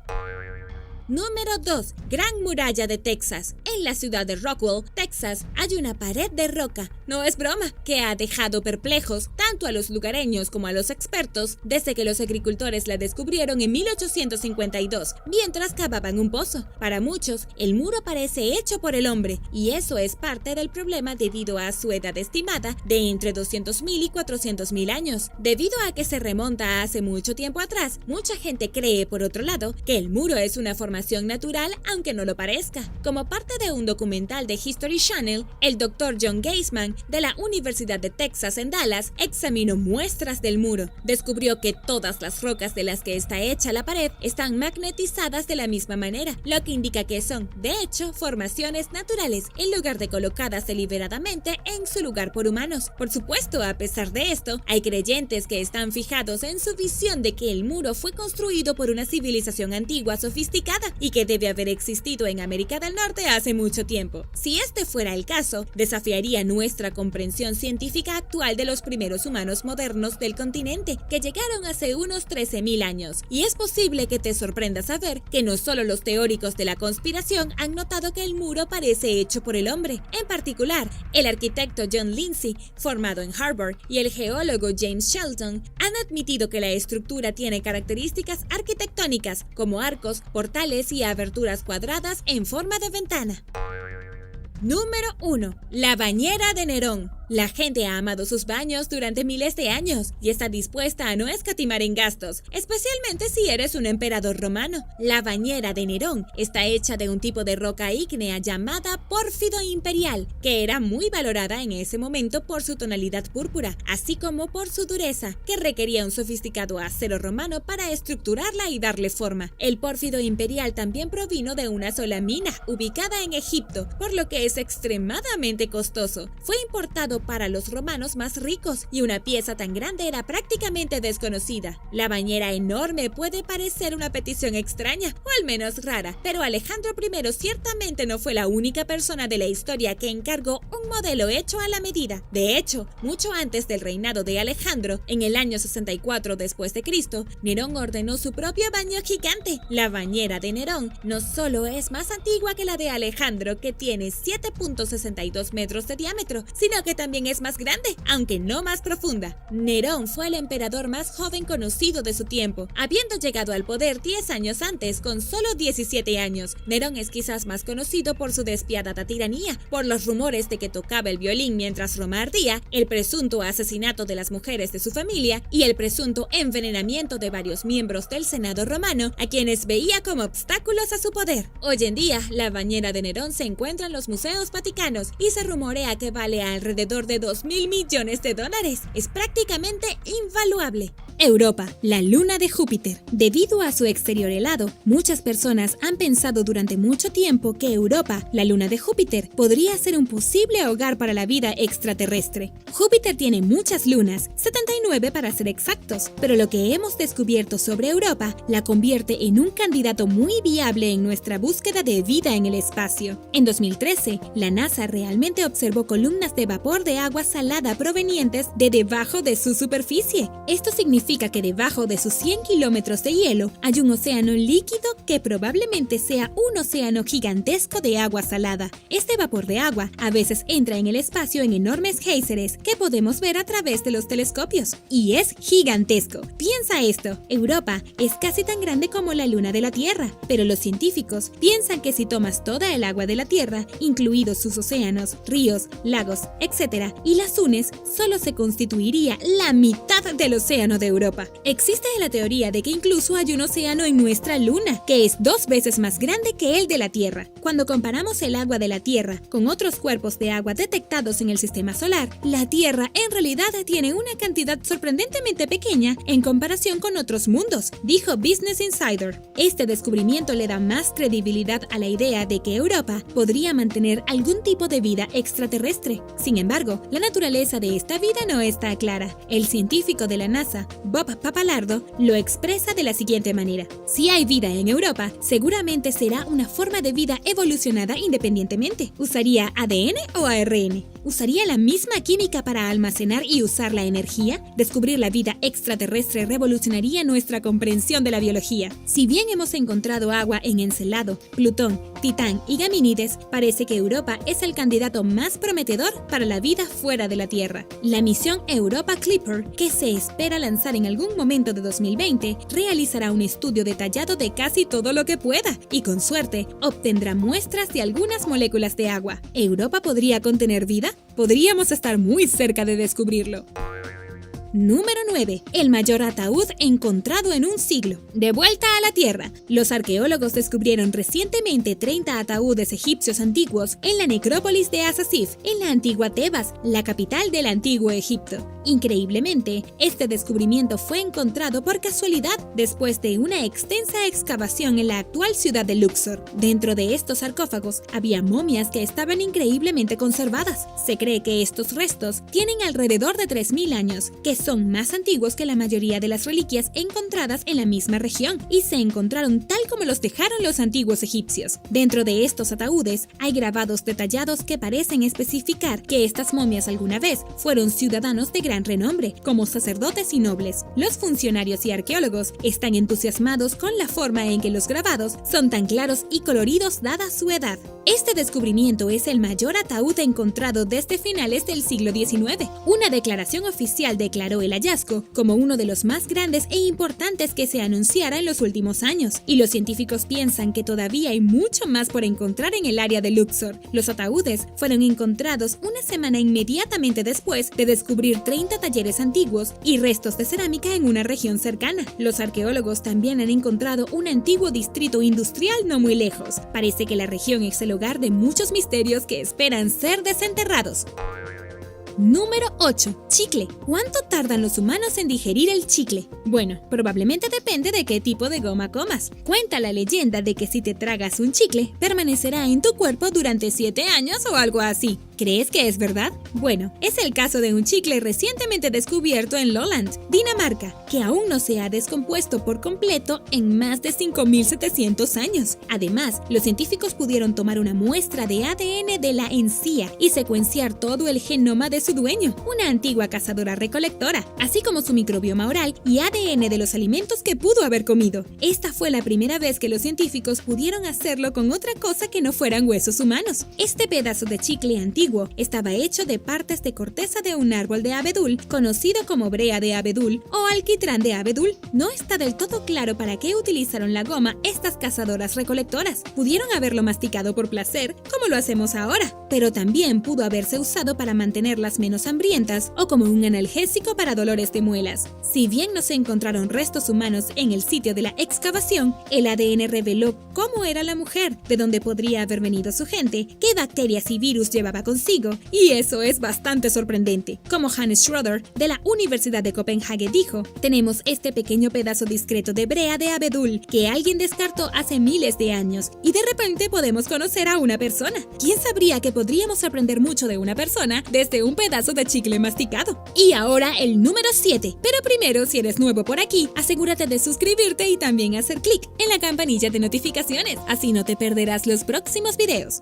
Número 2. Gran Muralla de Texas. En la ciudad de Rockwell, Texas, hay una pared de roca, no es broma, que ha dejado perplejos tanto a los lugareños como a los expertos desde que los agricultores la descubrieron en 1852, mientras cavaban un pozo. Para muchos, el muro parece hecho por el hombre, y eso es parte del problema debido a su edad estimada de entre 200.000 y 400.000 años. Debido a que se remonta a hace mucho tiempo atrás, mucha gente cree, por otro lado, que el muro es una formación natural, aunque no lo parezca. Como parte de un documental de History Channel, el Dr. John Gaisman de la Universidad de Texas en Dallas examinó muestras del muro. Descubrió que todas las rocas de las que está hecha la pared están magnetizadas de la misma manera, lo que indica que son, de hecho, formaciones naturales, en lugar de colocadas deliberadamente en su lugar por humanos. Por supuesto, a pesar de esto, hay creyentes que están fijados en su visión de que el muro fue construido por una civilización antigua sofisticada y que debe haber existido en América del Norte hace mucho tiempo. Si este fuera el caso, desafiaría nuestra comprensión científica actual de los primeros humanos modernos del continente, que llegaron hace unos 13.000 años. Y es posible que te sorprenda saber que no solo los teóricos de la conspiración han notado que el muro parece hecho por el hombre. En particular, el arquitecto John Lindsay, formado en Harvard, y el geólogo James Shelton han admitido que la estructura tiene características arquitectónicas como arcos, portales y aberturas cuadradas en forma de ventana. Número 1. La bañera de Nerón. La gente ha amado sus baños durante miles de años y está dispuesta a no escatimar en gastos, especialmente si eres un emperador romano. La bañera de Nerón está hecha de un tipo de roca ígnea llamada pórfido imperial, que era muy valorada en ese momento por su tonalidad púrpura, así como por su dureza, que requería un sofisticado acero romano para estructurarla y darle forma. El pórfido imperial también provino de una sola mina, ubicada en Egipto, por lo que es extremadamente costoso. Fue importado para los romanos más ricos y una pieza tan grande era prácticamente desconocida. La bañera enorme puede parecer una petición extraña o al menos rara, pero Alejandro I ciertamente no fue la única persona de la historia que encargó un modelo hecho a la medida. De hecho, mucho antes del reinado de Alejandro, en el año 64 después de Cristo, Nerón ordenó su propio baño gigante. La bañera de Nerón no solo es más antigua que la de Alejandro, que tiene 7.62 metros de diámetro, sino que también es más grande, aunque no más profunda. Nerón fue el emperador más joven conocido de su tiempo, habiendo llegado al poder 10 años antes con solo 17 años. Nerón es quizás más conocido por su despiadada tiranía, por los rumores de que tocaba el violín mientras Roma ardía, el presunto asesinato de las mujeres de su familia y el presunto envenenamiento de varios miembros del Senado romano, a quienes veía como obstáculos a su poder. Hoy en día, la bañera de Nerón se encuentra en los museos vaticanos y se rumorea que vale alrededor de $2.000 millones. Es prácticamente invaluable. Europa, la luna de Júpiter. Debido a su exterior helado, muchas personas han pensado durante mucho tiempo que Europa, la luna de Júpiter, podría ser un posible hogar para la vida extraterrestre. Júpiter tiene muchas lunas, 79 para ser exactos, pero lo que hemos descubierto sobre Europa la convierte en un candidato muy viable en nuestra búsqueda de vida en el espacio. En 2013, la NASA realmente observó columnas de vapor de agua salada provenientes de debajo de su superficie. Esto significa que debajo de sus 100 kilómetros de hielo hay un océano líquido que probablemente sea un océano gigantesco de agua salada. Este vapor de agua a veces entra en el espacio en enormes géiseres que podemos ver a través de los telescopios. Y es gigantesco. Piensa esto, Europa es casi tan grande como la luna de la Tierra, pero los científicos piensan que si tomas toda el agua de la Tierra, incluidos sus océanos, ríos, lagos, etc., y las unes, solo se constituiría la mitad del océano de Europa. Existe la teoría de que incluso hay un océano en nuestra luna, que es 2 veces más grande que el de la Tierra. Cuando comparamos el agua de la Tierra con otros cuerpos de agua detectados en el sistema solar, la Tierra en realidad tiene una cantidad sorprendentemente pequeña en comparación con otros mundos, dijo Business Insider. Este descubrimiento le da más credibilidad a la idea de que Europa podría mantener algún tipo de vida extraterrestre. Sin embargo, la naturaleza de esta vida no está clara. El científico de la NASA, Bob Papalardo, lo expresa de la siguiente manera: si hay vida en Europa, seguramente será una forma de vida evolucionada independientemente. ¿Usaría ADN o ARN? ¿Usaría la misma química para almacenar y usar la energía? Descubrir la vida extraterrestre revolucionaría nuestra comprensión de la biología. Si bien hemos encontrado agua en Encelado, Plutón, Titán y Gamínides, parece que Europa es el candidato más prometedor para la vida fuera de la Tierra. La misión Europa Clipper, que se espera lanzar en algún momento de 2020, realizará un estudio detallado de casi todo lo que pueda y, con suerte, obtendrá muestras de algunas moléculas de agua. ¿Europa podría contener vida? Podríamos estar muy cerca de descubrirlo. Número 9. El mayor ataúd encontrado en un siglo. De vuelta a la Tierra, los arqueólogos descubrieron recientemente 30 ataúdes egipcios antiguos en la necrópolis de Asasif, en la antigua Tebas, la capital del antiguo Egipto. Increíblemente, este descubrimiento fue encontrado por casualidad después de una extensa excavación en la actual ciudad de Luxor. Dentro de estos sarcófagos había momias que estaban increíblemente conservadas. Se cree que estos restos tienen alrededor de 3000 años, que son más antiguos que la mayoría de las reliquias encontradas en la misma región y se encontraron tal como los dejaron los antiguos egipcios. Dentro de estos ataúdes hay grabados detallados que parecen especificar que estas momias alguna vez fueron ciudadanos de gran renombre, como sacerdotes y nobles. Los funcionarios y arqueólogos están entusiasmados con la forma en que los grabados son tan claros y coloridos dada su edad. Este descubrimiento es el mayor ataúd encontrado desde finales del siglo XIX. Una declaración oficial declaró el hallazgo como uno de los más grandes e importantes que se anunciara en los últimos años, y los científicos piensan que todavía hay mucho más por encontrar en el área de Luxor. Los ataúdes fueron encontrados una semana inmediatamente después de descubrir 30 talleres antiguos y restos de cerámica en una región cercana. Los arqueólogos también han encontrado un antiguo distrito industrial no muy lejos. Parece que la región es el hogar de muchos misterios que esperan ser desenterrados. Número 8. Chicle. ¿Cuánto tardan los humanos en digerir el chicle? Bueno, probablemente depende de qué tipo de goma comas. Cuenta la leyenda de que si te tragas un chicle, permanecerá en tu cuerpo durante 7 años o algo así. ¿Crees que es verdad? Bueno, es el caso de un chicle recientemente descubierto en Lolland, Dinamarca, que aún no se ha descompuesto por completo en más de 5700 años. Además, los científicos pudieron tomar una muestra de ADN de la encía y secuenciar todo el genoma de su dueño, una antigua cazadora-recolectora, así como su microbioma oral y ADN de los alimentos que pudo haber comido. Esta fue la primera vez que los científicos pudieron hacerlo con otra cosa que no fueran huesos humanos. Este pedazo de chicle antiguo estaba hecho de partes de corteza de un árbol de abedul, conocido como brea de abedul o alquitrán de abedul. No está del todo claro para qué utilizaron la goma estas cazadoras recolectoras. Pudieron haberlo masticado por placer, como lo hacemos ahora, pero también pudo haberse usado para mantener las las menos hambrientas o como un analgésico para dolores de muelas. Si bien no se encontraron restos humanos en el sitio de la excavación, el ADN reveló cómo era la mujer, de dónde podría haber venido su gente, qué bacterias y virus llevaba consigo, y eso es bastante sorprendente. Como Hannes Schroeder, de la Universidad de Copenhague, dijo: tenemos este pequeño pedazo discreto de brea de abedul que alguien descartó hace miles de años, y de repente podemos conocer a una persona. ¿Quién sabría que podríamos aprender mucho de una persona desde un pedazo de chicle masticado? Y ahora el número 7. Pero primero, si eres nuevo por aquí, asegúrate de suscribirte y también hacer clic en la campanilla de notificaciones, así no te perderás los próximos videos.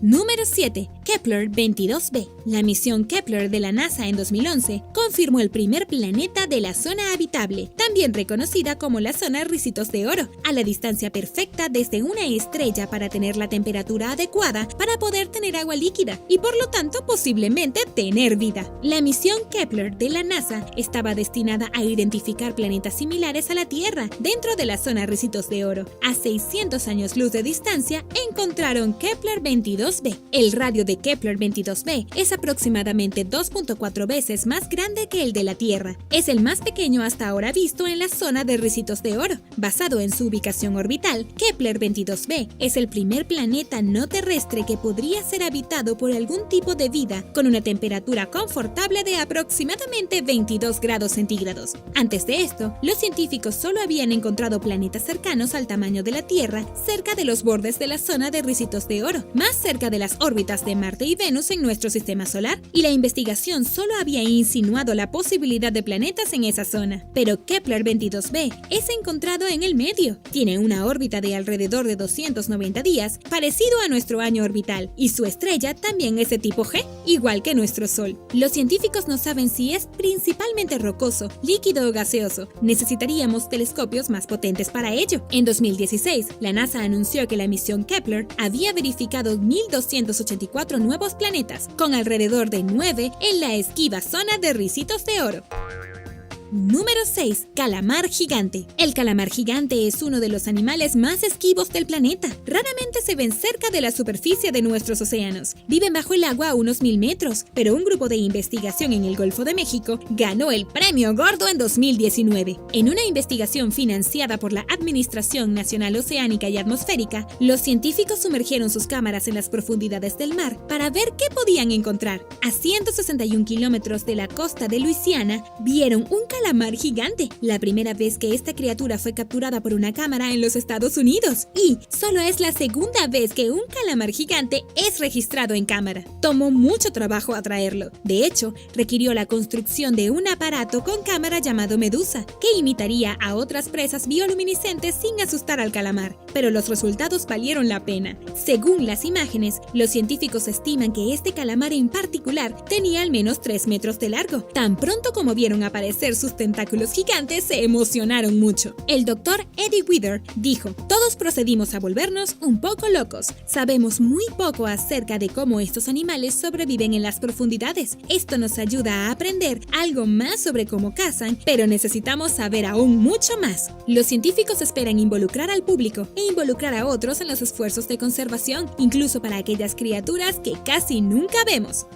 Número 7. Kepler 22b. La misión Kepler de la NASA en 2011 confirmó el primer planeta de la zona habitable, también reconocida como la zona Ricitos de Oro, a la distancia perfecta desde una estrella para tener la temperatura adecuada para poder tener agua líquida y por lo tanto posiblemente tener vida. La misión Kepler de la NASA estaba destinada a identificar planetas similares a la Tierra dentro de la zona Ricitos de Oro. A 600 años luz de distancia encontraron Kepler 22b. El radio de Kepler 22b es aproximadamente 2.4 veces más grande que el de la Tierra. Es el más pequeño hasta ahora visto en la zona de Ricitos de Oro. Basado en su ubicación orbital, Kepler 22b es el primer planeta no terrestre que podría ser habitado por algún tipo de vida con una temperatura confortable de aproximadamente 22 grados centígrados. Antes de esto, los científicos solo habían encontrado planetas cercanos al tamaño de la Tierra cerca de los bordes de la zona de Ricitos de Oro, más cerca de las órbitas de Marte y Venus en nuestro sistema solar, y la investigación solo había insinuado la posibilidad de planetas en esa zona. Pero Kepler 22b es encontrado en el medio. Tiene una órbita de alrededor de 290 días, parecido a nuestro año orbital, y su estrella también es de tipo G, igual que nuestro Sol. Los científicos no saben si es principalmente rocoso, líquido o gaseoso. Necesitaríamos telescopios más potentes para ello. En 2016, la NASA anunció que la misión Kepler había verificado 1.284 nuevos planetas, con alrededor de 9 en la esquiva zona de Ricitos de Oro. Número 6. Calamar gigante. El calamar gigante es uno de los animales más esquivos del planeta. Raramente se ven cerca de la superficie de nuestros océanos. Viven bajo el agua a unos 1000 metros, pero un grupo de investigación en el Golfo de México ganó el Premio Gordo en 2019. En una investigación financiada por la Administración Nacional Oceánica y Atmosférica, los científicos sumergieron sus cámaras en las profundidades del mar para ver qué podían encontrar. A 161 kilómetros de la costa de Luisiana, vieron un calamar gigante, la primera vez que esta criatura fue capturada por una cámara en los Estados Unidos, y solo es la segunda vez que un calamar gigante es registrado en cámara. Tomó mucho trabajo atraerlo. De hecho, requirió la construcción de un aparato con cámara llamado Medusa, que imitaría a otras presas bioluminiscentes sin asustar al calamar, pero los resultados valieron la pena. Según las imágenes, los científicos estiman que este calamar en particular tenía al menos 3 metros de largo. Tan pronto como vieron aparecer sus tentáculos gigantes, se emocionaron mucho. El doctor Eddie Wither dijo: todos procedimos a volvernos un poco locos. Sabemos muy poco acerca de cómo estos animales sobreviven en las profundidades. Esto nos ayuda a aprender algo más sobre cómo cazan, pero necesitamos saber aún mucho más. Los científicos esperan involucrar al público e involucrar a otros en los esfuerzos de conservación, incluso para aquellas criaturas que casi nunca vemos.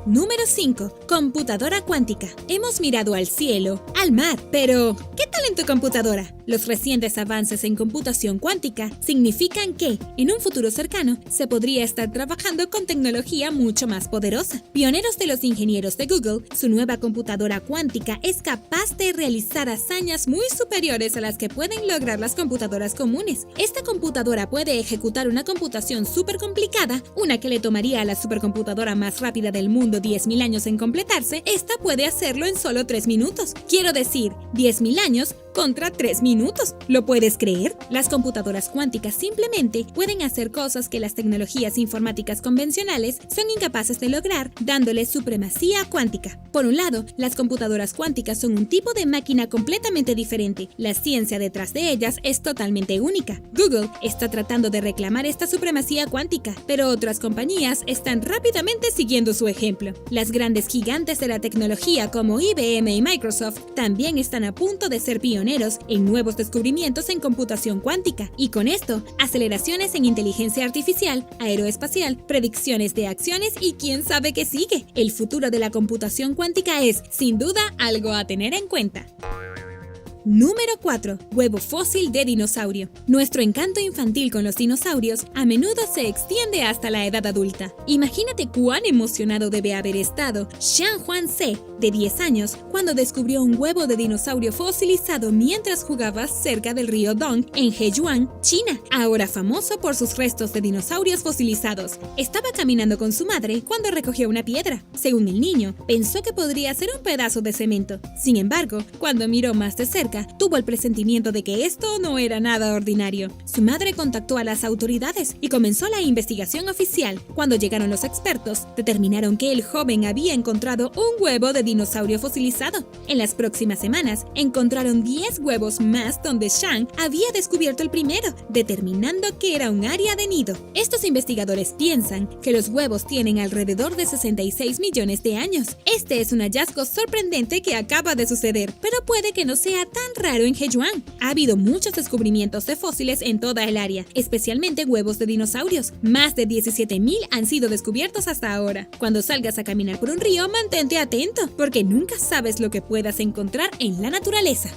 Número 5. Computadora cuántica. Hemos mirado al cielo, al mar, pero ¿qué tal en tu computadora? Los recientes avances en computación cuántica significan que, en un futuro cercano, se podría estar trabajando con tecnología mucho más poderosa. Pioneros de los ingenieros de Google, su nueva computadora cuántica es capaz de realizar hazañas muy superiores a las que pueden lograr las computadoras comunes. Esta computadora puede ejecutar una computación súper complicada, una que le tomaría a la supercomputadora más rápida del mundo 10.000 años en completarse. Esta puede hacerlo en solo 3 minutos. Quiero decir, 10.000 años contra 3 minutos. ¿Lo puedes creer? Las computadoras cuánticas simplemente pueden hacer cosas que las tecnologías informáticas convencionales son incapaces de lograr, dándoles supremacía cuántica. Por un lado, las computadoras cuánticas son un tipo de máquina completamente diferente. La ciencia detrás de ellas es totalmente única. Google está tratando de reclamar esta supremacía cuántica, pero otras compañías están rápidamente siguiendo su ejemplo. Las grandes gigantes de la tecnología como IBM y Microsoft también están a punto de ser pioneros pioneros en nuevos descubrimientos en computación cuántica y con esto, aceleraciones en inteligencia artificial, aeroespacial, predicciones de acciones y quién sabe qué sigue. El futuro de la computación cuántica es, sin duda, algo a tener en cuenta. Número 4. Huevo fósil de dinosaurio. Nuestro encanto infantil con los dinosaurios a menudo se extiende hasta la edad adulta. Imagínate cuán emocionado debe haber estado Xiang Huanze, de 10 años, cuando descubrió un huevo de dinosaurio fosilizado mientras jugaba cerca del río Dong en Heiyuan, China, ahora famoso por sus restos de dinosaurios fosilizados. Estaba caminando con su madre cuando recogió una piedra. Según el niño, pensó que podría ser un pedazo de cemento. Sin embargo, cuando miró más de cerca, tuvo el presentimiento de que esto no era nada ordinario. Su madre contactó a las autoridades y comenzó la investigación oficial. Cuando llegaron los expertos, determinaron que el joven había encontrado un huevo de dinosaurio fosilizado. En las próximas semanas, encontraron 10 huevos más donde Xiang había descubierto el primero, determinando que era un área de nido. Estos investigadores piensan que los huevos tienen alrededor de 66 millones de años. Este es un hallazgo sorprendente que acaba de suceder, pero puede que no sea tan raro en Heiyuan. Ha habido muchos descubrimientos de fósiles en toda el área, especialmente huevos de dinosaurios. Más de 17,000 han sido descubiertos hasta ahora. Cuando salgas a caminar por un río, mantente atento, porque nunca sabes lo que puedas encontrar en la naturaleza.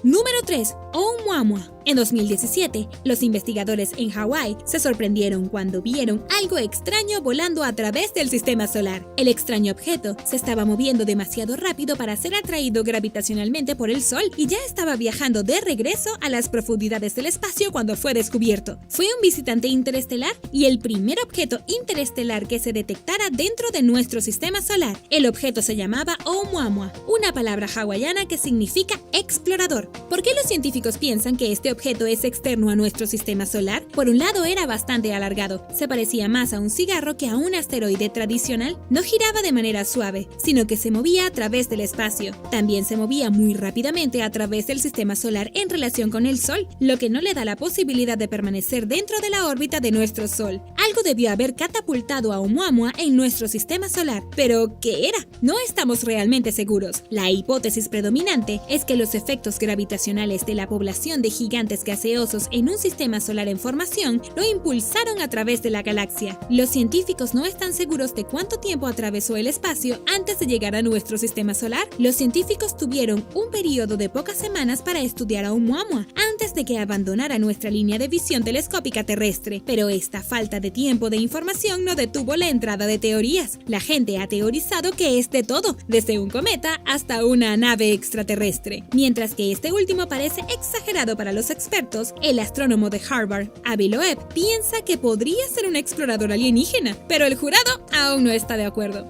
Número 3. Oumuamua. En 2017, los investigadores en Hawái se sorprendieron cuando vieron algo extraño volando a través del sistema solar. El extraño objeto se estaba moviendo demasiado rápido para ser atraído gravitacionalmente por el Sol y ya estaba viajando de regreso a las profundidades del espacio cuando fue descubierto. Fue un visitante interestelar y el primer objeto interestelar que se detectara dentro de nuestro sistema solar. El objeto se llamaba Oumuamua, una palabra hawaiana que significa explorador. ¿Por qué los científicos piensan que este objeto es externo a nuestro sistema solar? Por un lado, era bastante alargado. Se parecía más a un cigarro que a un asteroide tradicional. No giraba de manera suave, sino que se movía a través del espacio. También se movía muy rápidamente a través del sistema solar en relación con el Sol, lo que no le da la posibilidad de permanecer dentro de la órbita de nuestro Sol. Algo debió haber catapultado a Oumuamua en nuestro sistema solar. ¿Pero qué era? No estamos realmente seguros. La hipótesis predominante es que los efectos gravitacionales de la población de gigantes gaseosos en un sistema solar en formación lo impulsaron a través de la galaxia. Los científicos no están seguros de cuánto tiempo atravesó el espacio antes de llegar a nuestro sistema solar. Los científicos tuvieron un periodo de pocas semanas para estudiar a Oumuamua antes de que abandonara nuestra línea de visión telescópica terrestre, pero esta falta de tiempo de información no detuvo la entrada de teorías. La gente ha teorizado que es de todo, desde un cometa hasta una nave extraterrestre. Mientras que este último parece exagerado para los expertos, el astrónomo de Harvard, Avi Loeb, piensa que podría ser un explorador alienígena, pero el jurado aún no está de acuerdo.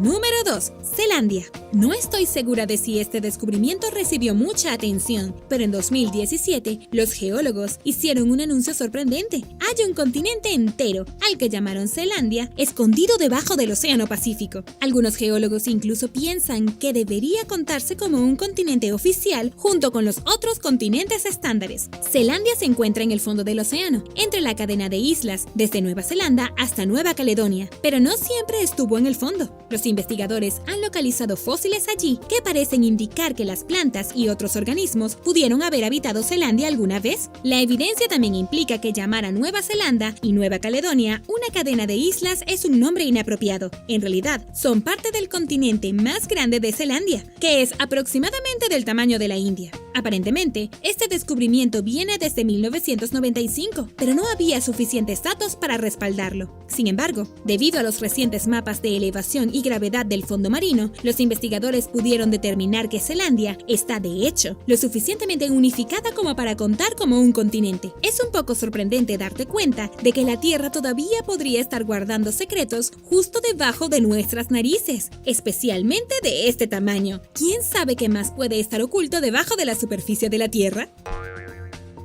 Número 2. Zelandia. No estoy segura de si este descubrimiento recibió mucha atención, pero en 2017 los geólogos hicieron un anuncio sorprendente. Hay un continente entero, al que llamaron Zelandia, escondido debajo del Océano Pacífico. Algunos geólogos incluso piensan que debería contarse como un continente oficial junto con los otros continentes estándares. Zelandia se encuentra en el fondo del océano, entre la cadena de islas, desde Nueva Zelanda hasta Nueva Caledonia, pero no siempre estuvo en el fondo. Los investigadores han localizado fósiles allí que parecen indicar que las plantas y otros organismos pudieron haber habitado Zelandia alguna vez. La evidencia también implica que llamar a Nueva Zelanda y Nueva Caledonia una cadena de islas es un nombre inapropiado. En realidad, son parte del continente más grande de Zelandia, que es aproximadamente del tamaño de la India. Aparentemente, este descubrimiento viene desde 1995, pero no había suficientes datos para respaldarlo. Sin embargo, debido a los recientes mapas de elevación y gravedad del fondo marino, los investigadores pudieron determinar que Zelandia está, de hecho, lo suficientemente unificada como para contar como un continente. Es un poco sorprendente darte cuenta de que la Tierra todavía podría estar guardando secretos justo debajo de nuestras narices, especialmente de este tamaño. ¿Quién sabe qué más puede estar oculto debajo de la superficie de la Tierra?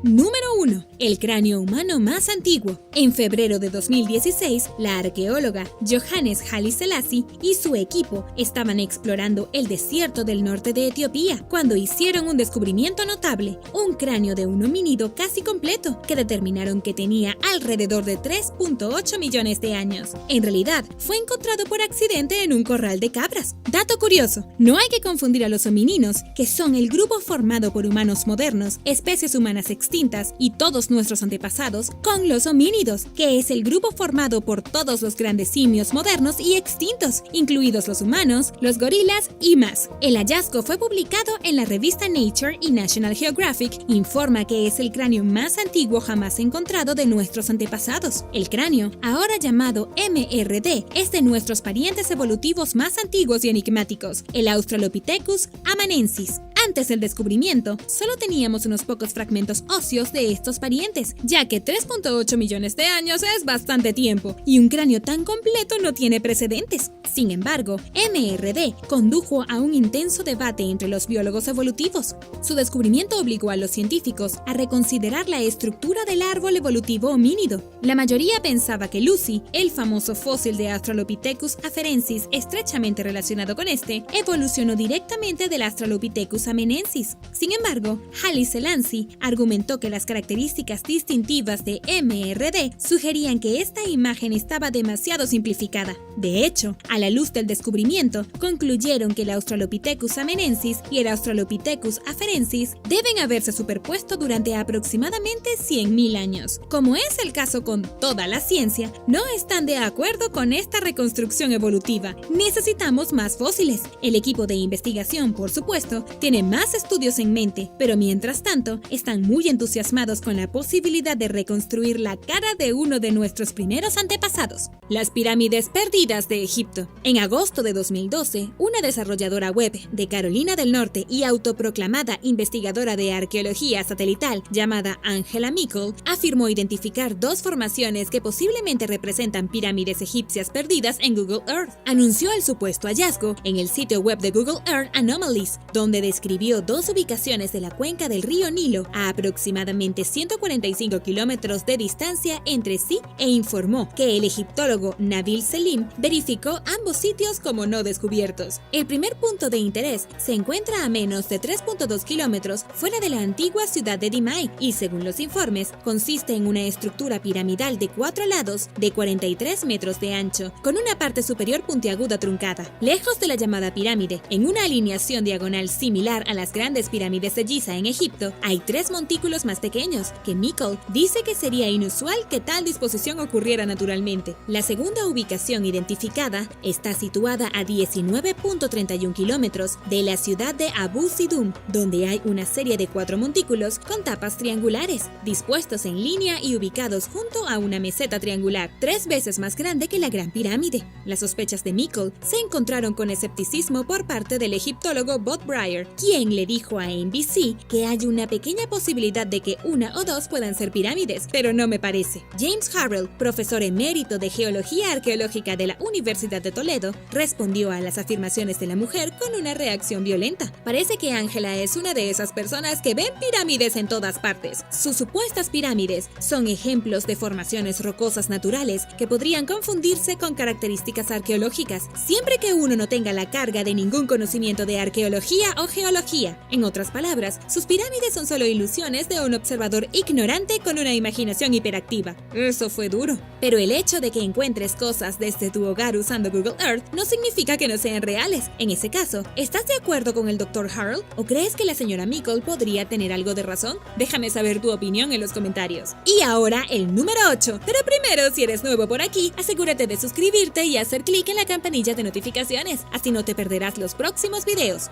Número 1. El cráneo humano más antiguo. En febrero de 2016, la arqueóloga Johannes Haile Selassie y su equipo estaban explorando el desierto del norte de Etiopía cuando hicieron un descubrimiento notable, un cráneo de un homínido casi completo que determinaron que tenía alrededor de 3.8 millones de años. En realidad, fue encontrado por accidente en un corral de cabras. Dato curioso, no hay que confundir a los homininos, que son el grupo formado por humanos modernos, especies humanas extintas y todos nuestros antepasados, con los homínidos, que es el grupo formado por todos los grandes simios modernos y extintos, incluidos los humanos, los gorilas y más. El hallazgo fue publicado en la revista Nature y National Geographic, informa que es el cráneo más antiguo jamás encontrado de nuestros antepasados. El cráneo, ahora llamado MRD, es de nuestros parientes evolutivos más antiguos y enigmáticos, el Australopithecus amanensis. Antes del descubrimiento, solo teníamos unos pocos fragmentos óseos de estos parientes, ya que 3.8 millones de años es bastante tiempo, y un cráneo tan completo no tiene precedentes. Sin embargo, MRD condujo a un intenso debate entre los biólogos evolutivos. Su descubrimiento obligó a los científicos a reconsiderar la estructura del árbol evolutivo homínido. La mayoría pensaba que Lucy, el famoso fósil de Australopithecus afarensis estrechamente relacionado con este, evolucionó directamente del Australopithecus amenensis. Sin embargo, Haile Selassie argumentó que las características distintivas de MRD sugerían que esta imagen estaba demasiado simplificada. De hecho, a la luz del descubrimiento, concluyeron que el Australopithecus amenensis y el Australopithecus afarensis deben haberse superpuesto durante aproximadamente 100.000 años. Como es el caso con toda la ciencia, no están de acuerdo con esta reconstrucción evolutiva. Necesitamos más fósiles. El equipo de investigación, por supuesto, tiene más estudios en mente, pero mientras tanto, están muy entusiasmados con la posibilidad de reconstruir la cara de uno de nuestros primeros antepasados, las pirámides perdidas de Egipto. En agosto de 2012, una desarrolladora web de Carolina del Norte y autoproclamada investigadora de arqueología satelital llamada Angela Meikle afirmó identificar dos formaciones que posiblemente representan pirámides egipcias perdidas en Google Earth. Anunció el supuesto hallazgo en el sitio web de Google Earth Anomalies, donde describió dos ubicaciones de la cuenca del río Nilo a aproximadamente 145 kilómetros de distancia entre sí e informó que el egiptólogo Nabil Selim verificó ambos sitios como no descubiertos. El primer punto de interés se encuentra a menos de 3.2 kilómetros fuera de la antigua ciudad de Dimay y, según los informes, consiste en una estructura piramidal de 4 lados de 43 metros de ancho, con una parte superior puntiaguda truncada. Lejos de la llamada pirámide, en una alineación diagonal similar a las grandes pirámides de Giza en Egipto, hay 3 montículos más pequeños, que Meikle dice que sería inusual que tal disposición ocurriera naturalmente. La segunda ubicación identificada está situada a 19.31 kilómetros de la ciudad de Abu Sidum, donde hay una serie de 4 montículos con tapas triangulares, dispuestos en línea y ubicados junto a una meseta triangular, 3 veces más grande que la Gran Pirámide. Las sospechas de Meikle se encontraron con escepticismo por parte del egiptólogo Bob Brier, quien le dijo a NBC que hay una pequeña posibilidad de que una o dos puedan ser pirámides, pero no me parece. James Harrell, profesor emérito de Geología Arqueológica de la Universidad de Toledo, respondió a las afirmaciones de la mujer con una reacción violenta. Parece que Angela es una de esas personas que ven pirámides en todas partes. Sus supuestas pirámides son ejemplos de formaciones rocosas naturales que podrían confundirse con características arqueológicas, siempre que uno no tenga la carga de ningún conocimiento de arqueología o geología. En otras palabras, sus pirámides son solo ilusiones de un observador ignorante con una imaginación hiperactiva. Eso fue duro. Pero el hecho de que encuentres cosas desde tu hogar usando Google Earth no significa que no sean reales. En ese caso, ¿estás de acuerdo con el Dr. Harrell o crees que la señora Meikle podría tener algo de razón? Déjame saber tu opinión en los comentarios. Y ahora el número 8. Pero primero, si eres nuevo por aquí, asegúrate de suscribirte y hacer clic en la campanilla de notificaciones, así no te perderás los próximos videos.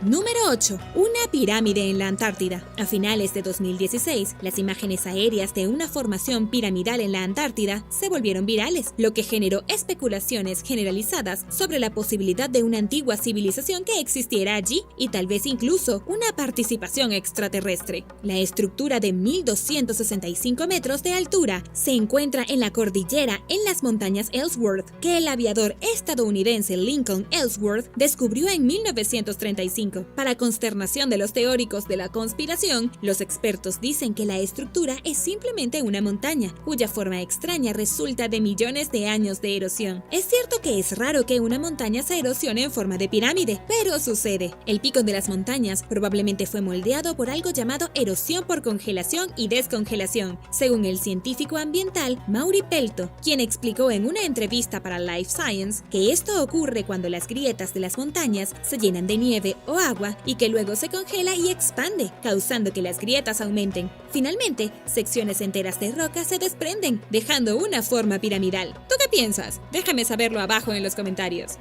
Número 8. Una pirámide en la Antártida. A finales de 2016, las imágenes aéreas de una formación piramidal en la Antártida se volvieron virales, lo que generó especulaciones generalizadas sobre la posibilidad de una antigua civilización que existiera allí y tal vez incluso una participación extraterrestre. La estructura de 1.265 metros de altura se encuentra en la cordillera en las montañas Ellsworth, que el aviador estadounidense Lincoln Ellsworth descubrió en 1935. 2005. Para consternación de los teóricos de la conspiración, los expertos dicen que la estructura es simplemente una montaña, cuya forma extraña resulta de millones de años de erosión. Es cierto que es raro que una montaña se erosione en forma de pirámide, pero sucede. El pico de las montañas probablemente fue moldeado por algo llamado erosión por congelación y descongelación, según el científico ambiental Mauri Pelto, quien explicó en una entrevista para Life Science que esto ocurre cuando las grietas de las montañas se llenan de nieve o agua y que luego se congela y expande, causando que las grietas aumenten. Finalmente, secciones enteras de roca se desprenden, dejando una forma piramidal. ¿Tú qué piensas? Déjame saberlo abajo en los comentarios.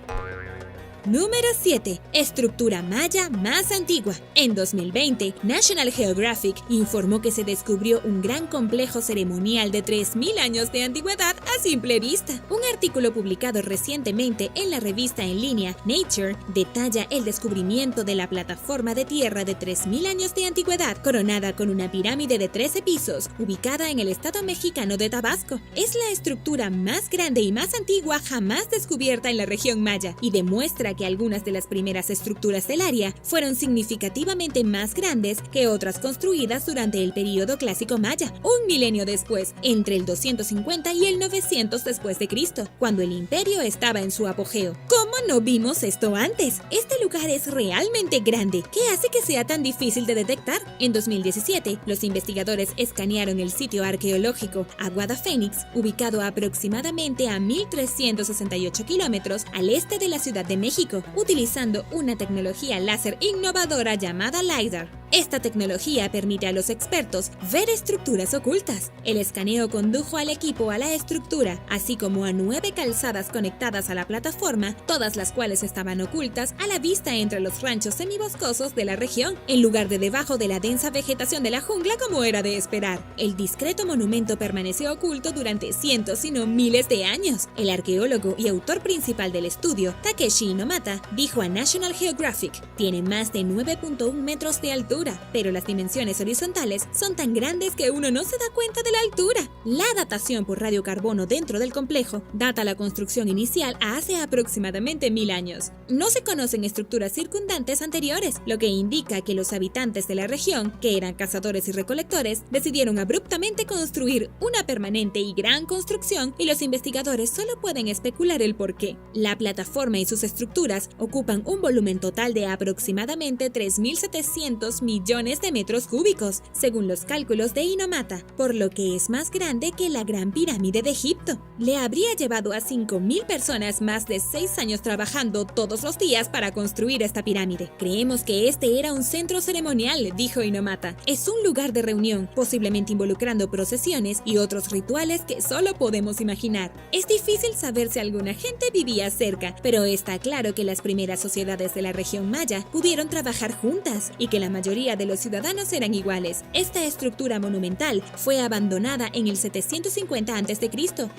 Número 7. Estructura maya más antigua. En 2020, National Geographic informó que se descubrió un gran complejo ceremonial de 3000 años de antigüedad a simple vista. Un artículo publicado recientemente en la revista en línea Nature detalla el descubrimiento de la plataforma de tierra de 3000 años de antigüedad, coronada con una pirámide de 13 pisos, ubicada en el estado mexicano de Tabasco. Es la estructura más grande y más antigua jamás descubierta en la región maya y demuestra que algunas de las primeras estructuras del área fueron significativamente más grandes que otras construidas durante el período clásico maya, un milenio después, entre el 250 y el 900 después de Cristo, cuando el imperio estaba en su apogeo. ¿Cómo no vimos esto antes? Este lugar es realmente grande. ¿Qué hace que sea tan difícil de detectar? En 2017, los investigadores escanearon el sitio arqueológico Aguada Fénix, ubicado aproximadamente a 1.368 kilómetros al este de la Ciudad de México, utilizando una tecnología láser innovadora llamada LiDAR. Esta tecnología permite a los expertos ver estructuras ocultas. El escaneo condujo al equipo a la estructura, así como a 9 calzadas conectadas a la plataforma, todas las cuales estaban ocultas a la vista entre los ranchos semiboscosos de la región, en lugar de debajo de la densa vegetación de la jungla como era de esperar. El discreto monumento permaneció oculto durante cientos si no miles de años. El arqueólogo y autor principal del estudio, Takeshi Inomata, dijo a National Geographic: tiene más de 9.1 metros de altura, pero las dimensiones horizontales son tan grandes que uno no se da cuenta de la altura. La datación por radiocarbono dentro del complejo data la construcción inicial a hace aproximadamente 1000 años. No se conocen estructuras circundantes anteriores, lo que indica que los habitantes de la región, que eran cazadores y recolectores, decidieron abruptamente construir una permanente y gran construcción, y los investigadores solo pueden especular el porqué. La plataforma y sus estructuras ocupan un volumen total de aproximadamente 3.700 millones de metros cúbicos, según los cálculos de Inomata, por lo que es más grande que la Gran Pirámide de Egipto. Le habría llevado a 5.000 personas más de 6 años trabajando todos los días para construir esta pirámide. Creemos que este era un centro ceremonial, dijo Inomata. Es un lugar de reunión, posiblemente involucrando procesiones y otros rituales que solo podemos imaginar. Es difícil saber si alguna gente vivía cerca, pero está claro que las primeras sociedades de la región maya pudieron trabajar juntas y que la mayoría de los ciudadanos eran iguales. Esta estructura monumental fue abandonada en el 750 a.C.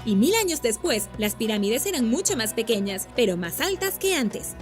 y 1000 años después, las pirámides eran mucho más pequeñas, pero más altas que antes.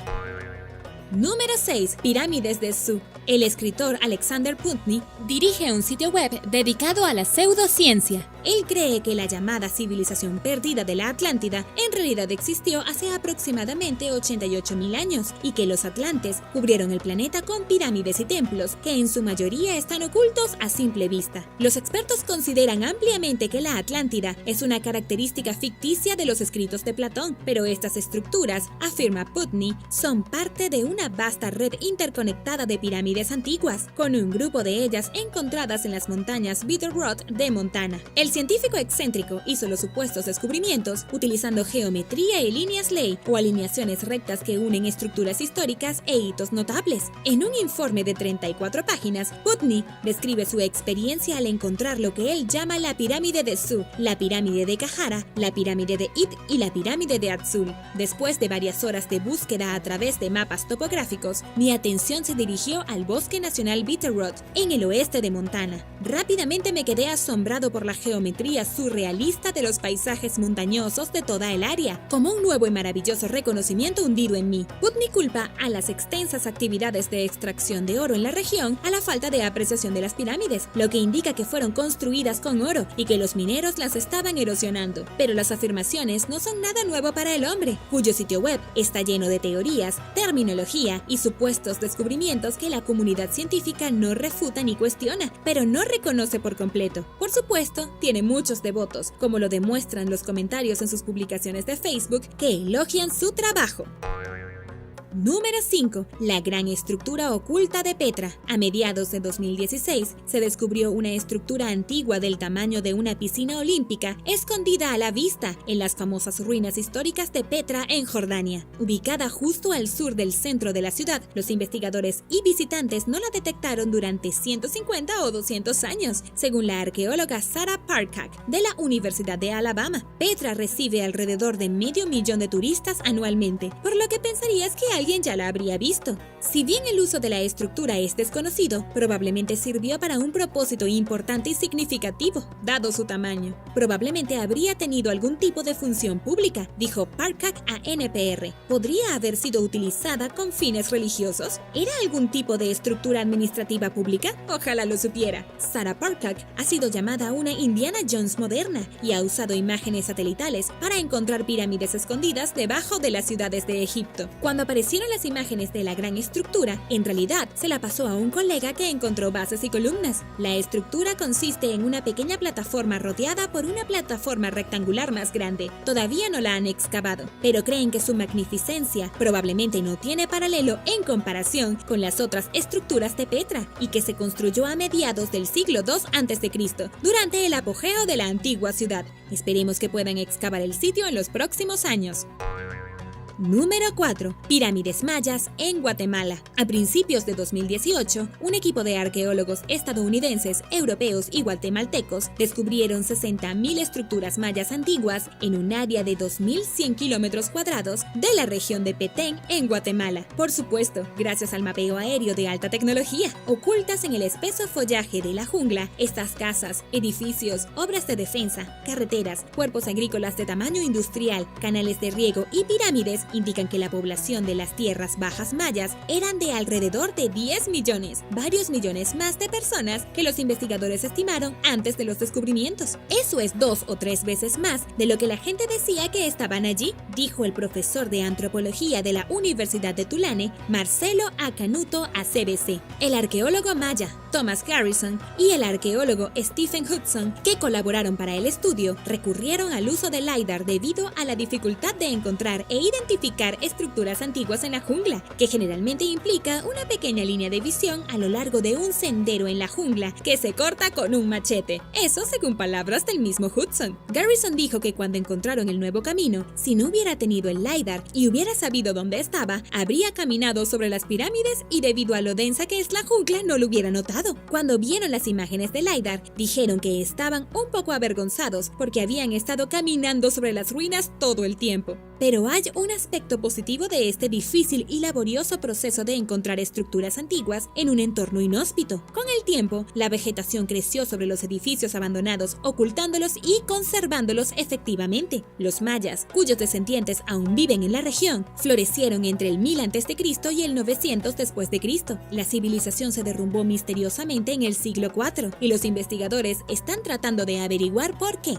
Número 6. Pirámides de Dzu. El escritor Alexander Putney dirige un sitio web dedicado a la pseudociencia. Él cree que la llamada civilización perdida de la Atlántida en realidad existió hace aproximadamente 88.000 años y que los atlantes cubrieron el planeta con pirámides y templos que en su mayoría están ocultos a simple vista. Los expertos consideran ampliamente que la Atlántida es una característica ficticia de los escritos de Platón, pero estas estructuras, afirma Putney, son parte de una vasta red interconectada de pirámides antiguas, con un grupo de ellas encontradas en las montañas Bitterroot de Montana. El científico excéntrico hizo los supuestos descubrimientos utilizando geometría y líneas ley o alineaciones rectas que unen estructuras históricas e hitos notables. En un informe de 34 páginas, Putney describe su experiencia al encontrar lo que él llama la pirámide de Dzu, la pirámide de Kajara, la pirámide de It y la pirámide de Azul. Después de varias horas de búsqueda a través de mapas topográficos, mi atención se dirigió al Bosque Nacional Bitterroot, en el oeste de Montana. Rápidamente me quedé asombrado por la geometría geometría surrealista de los paisajes montañosos de toda el área, como un nuevo y maravilloso reconocimiento hundido en mí. Putney culpa a las extensas actividades de extracción de oro en la región a la falta de apreciación de las pirámides, lo que indica que fueron construidas con oro y que los mineros las estaban erosionando. Pero las afirmaciones no son nada nuevo para el hombre, cuyo sitio web está lleno de teorías, terminología y supuestos descubrimientos que la comunidad científica no refuta ni cuestiona, pero no reconoce por completo. Por supuesto, tiene muchos devotos, como lo demuestran los comentarios en sus publicaciones de Facebook que elogian su trabajo. Número 5. La gran estructura oculta de Petra. A mediados de 2016 se descubrió una estructura antigua del tamaño de una piscina olímpica escondida a la vista en las famosas ruinas históricas de Petra en Jordania. Ubicada justo al sur del centro de la ciudad, los investigadores y visitantes no la detectaron durante 150 o 200 años, según la arqueóloga Sarah Parcak de la Universidad de Alabama. Petra recibe alrededor de 500,000 de turistas anualmente, por lo que pensarías que alguien ya la habría visto. Si bien el uso de la estructura es desconocido, probablemente sirvió para un propósito importante y significativo, dado su tamaño. Probablemente habría tenido algún tipo de función pública, dijo Parcak a NPR. ¿Podría haber sido utilizada con fines religiosos? ¿Era algún tipo de estructura administrativa pública? Ojalá lo supiera. Sarah Parcak ha sido llamada una Indiana Jones moderna y ha usado imágenes satelitales para encontrar pirámides escondidas debajo de las ciudades de Egipto. Cuando aparecieron las imágenes de la gran estructura, en realidad se la pasó a un colega que encontró bases y columnas. La estructura consiste en una pequeña plataforma rodeada por una plataforma rectangular más grande. Todavía no la han excavado, pero creen que su magnificencia probablemente no tiene paralelo en comparación con las otras estructuras de Petra y que se construyó a mediados del siglo II a.C., durante el apogeo de la antigua ciudad. Esperemos que puedan excavar el sitio en los próximos años. Número 4. Pirámides mayas en Guatemala. A principios de 2018, un equipo de arqueólogos estadounidenses, europeos y guatemaltecos descubrieron 60,000 estructuras mayas antiguas en un área de 2.100 kilómetros cuadrados de la región de Petén, en Guatemala. Por supuesto, gracias al mapeo aéreo de alta tecnología. Ocultas en el espeso follaje de la jungla, estas casas, edificios, obras de defensa, carreteras, cuerpos agrícolas de tamaño industrial, canales de riego y pirámides indican que la población de las tierras bajas mayas eran de alrededor de 10 millones, varios millones más de personas que los investigadores estimaron antes de los descubrimientos. Eso es 2 o 3 veces más de lo que la gente decía que estaban allí, dijo el profesor de antropología de la Universidad de Tulane, Marcelo Acanuto, a CBC. El arqueólogo maya Thomas Garrison y el arqueólogo Stephen Hudson, que colaboraron para el estudio, recurrieron al uso del LiDAR debido a la dificultad de encontrar e identificar estructuras antiguas en la jungla, que generalmente implica una pequeña línea de visión a lo largo de un sendero en la jungla que se corta con un machete. Eso según palabras del mismo Hudson. Garrison dijo que cuando encontraron el nuevo camino, si no hubiera tenido el LiDAR y hubiera sabido dónde estaba, habría caminado sobre las pirámides y debido a lo densa que es la jungla no lo hubiera notado. Cuando vieron las imágenes del LiDAR, dijeron que estaban un poco avergonzados porque habían estado caminando sobre las ruinas todo el tiempo. Pero hay un aspecto positivo de este difícil y laborioso proceso de encontrar estructuras antiguas en un entorno inhóspito. Con el tiempo, la vegetación creció sobre los edificios abandonados, ocultándolos y conservándolos efectivamente. Los mayas, cuyos descendientes aún viven en la región, florecieron entre el 1000 a.C. y el 900 después de Cristo. La civilización se derrumbó misteriosamente en el siglo IV y los investigadores están tratando de averiguar por qué.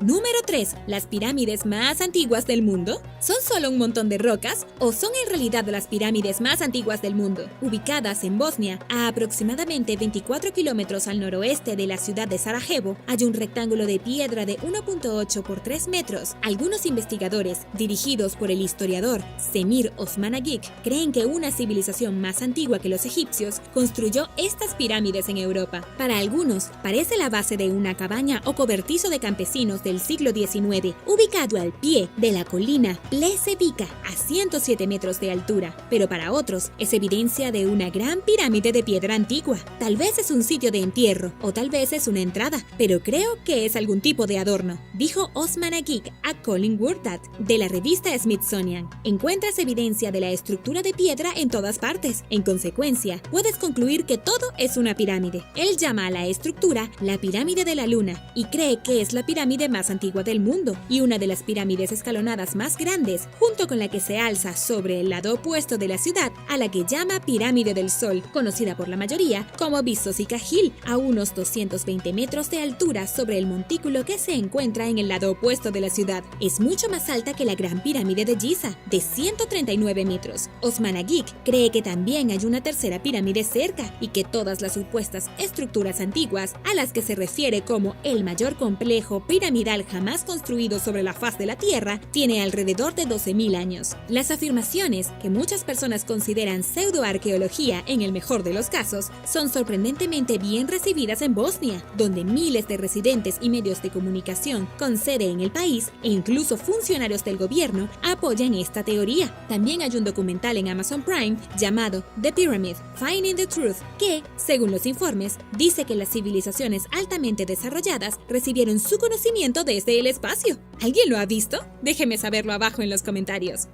Número 3. ¿Las pirámides más antiguas del mundo? ¿Son solo un montón de rocas o son en realidad las pirámides más antiguas del mundo? Ubicadas en Bosnia, a aproximadamente 24 kilómetros al noroeste de la ciudad de Sarajevo, hay un rectángulo de piedra de 1.8 por 3 metros. Algunos investigadores, dirigidos por el historiador Semir Osmanagic, creen que una civilización más antigua que los egipcios construyó estas pirámides en Europa. Para algunos, parece la base de una cabaña o cobertizo de campesinos del siglo XIX, ubicado al pie de la colina Plesevica, a 107 metros de altura, pero para otros es evidencia de una gran pirámide de piedra antigua. Tal vez es un sitio de entierro, o tal vez es una entrada, pero creo que es algún tipo de adorno, dijo Osman Agik a Colin Woodard de la revista Smithsonian. Encuentras evidencia de la estructura de piedra en todas partes. En consecuencia, puedes concluir que todo es una pirámide. Él llama a la estructura la pirámide de la luna y cree que es la pirámide más antigua del mundo y una de las pirámides escalonadas más grandes, junto con la que se alza sobre el lado opuesto de la ciudad, a la que llama Pirámide del Sol, conocida por la mayoría como Visósica Hill, a unos 220 metros de altura sobre el montículo que se encuentra en el lado opuesto de la ciudad. Es mucho más alta que la Gran Pirámide de Giza, de 139 metros. Osman Agik cree que también hay una tercera pirámide cerca y que todas las supuestas estructuras antiguas, a las que se refiere como el mayor complejo piramidal jamás construido sobre la faz de la Tierra, tiene alrededor de 12.000 años. Las afirmaciones, que muchas personas consideran pseudoarqueología en el mejor de los casos, son sorprendentemente bien recibidas en Bosnia, donde miles de residentes y medios de comunicación con sede en el país e incluso funcionarios del gobierno apoyan esta teoría. También hay un documental en Amazon Prime llamado The Pyramid: Finding the Truth, que, según los informes, dice que las civilizaciones altamente desarrolladas recibieron su conocimiento desde el espacio. ¿Alguien lo ha visto? Déjeme saberlo abajo en los comentarios.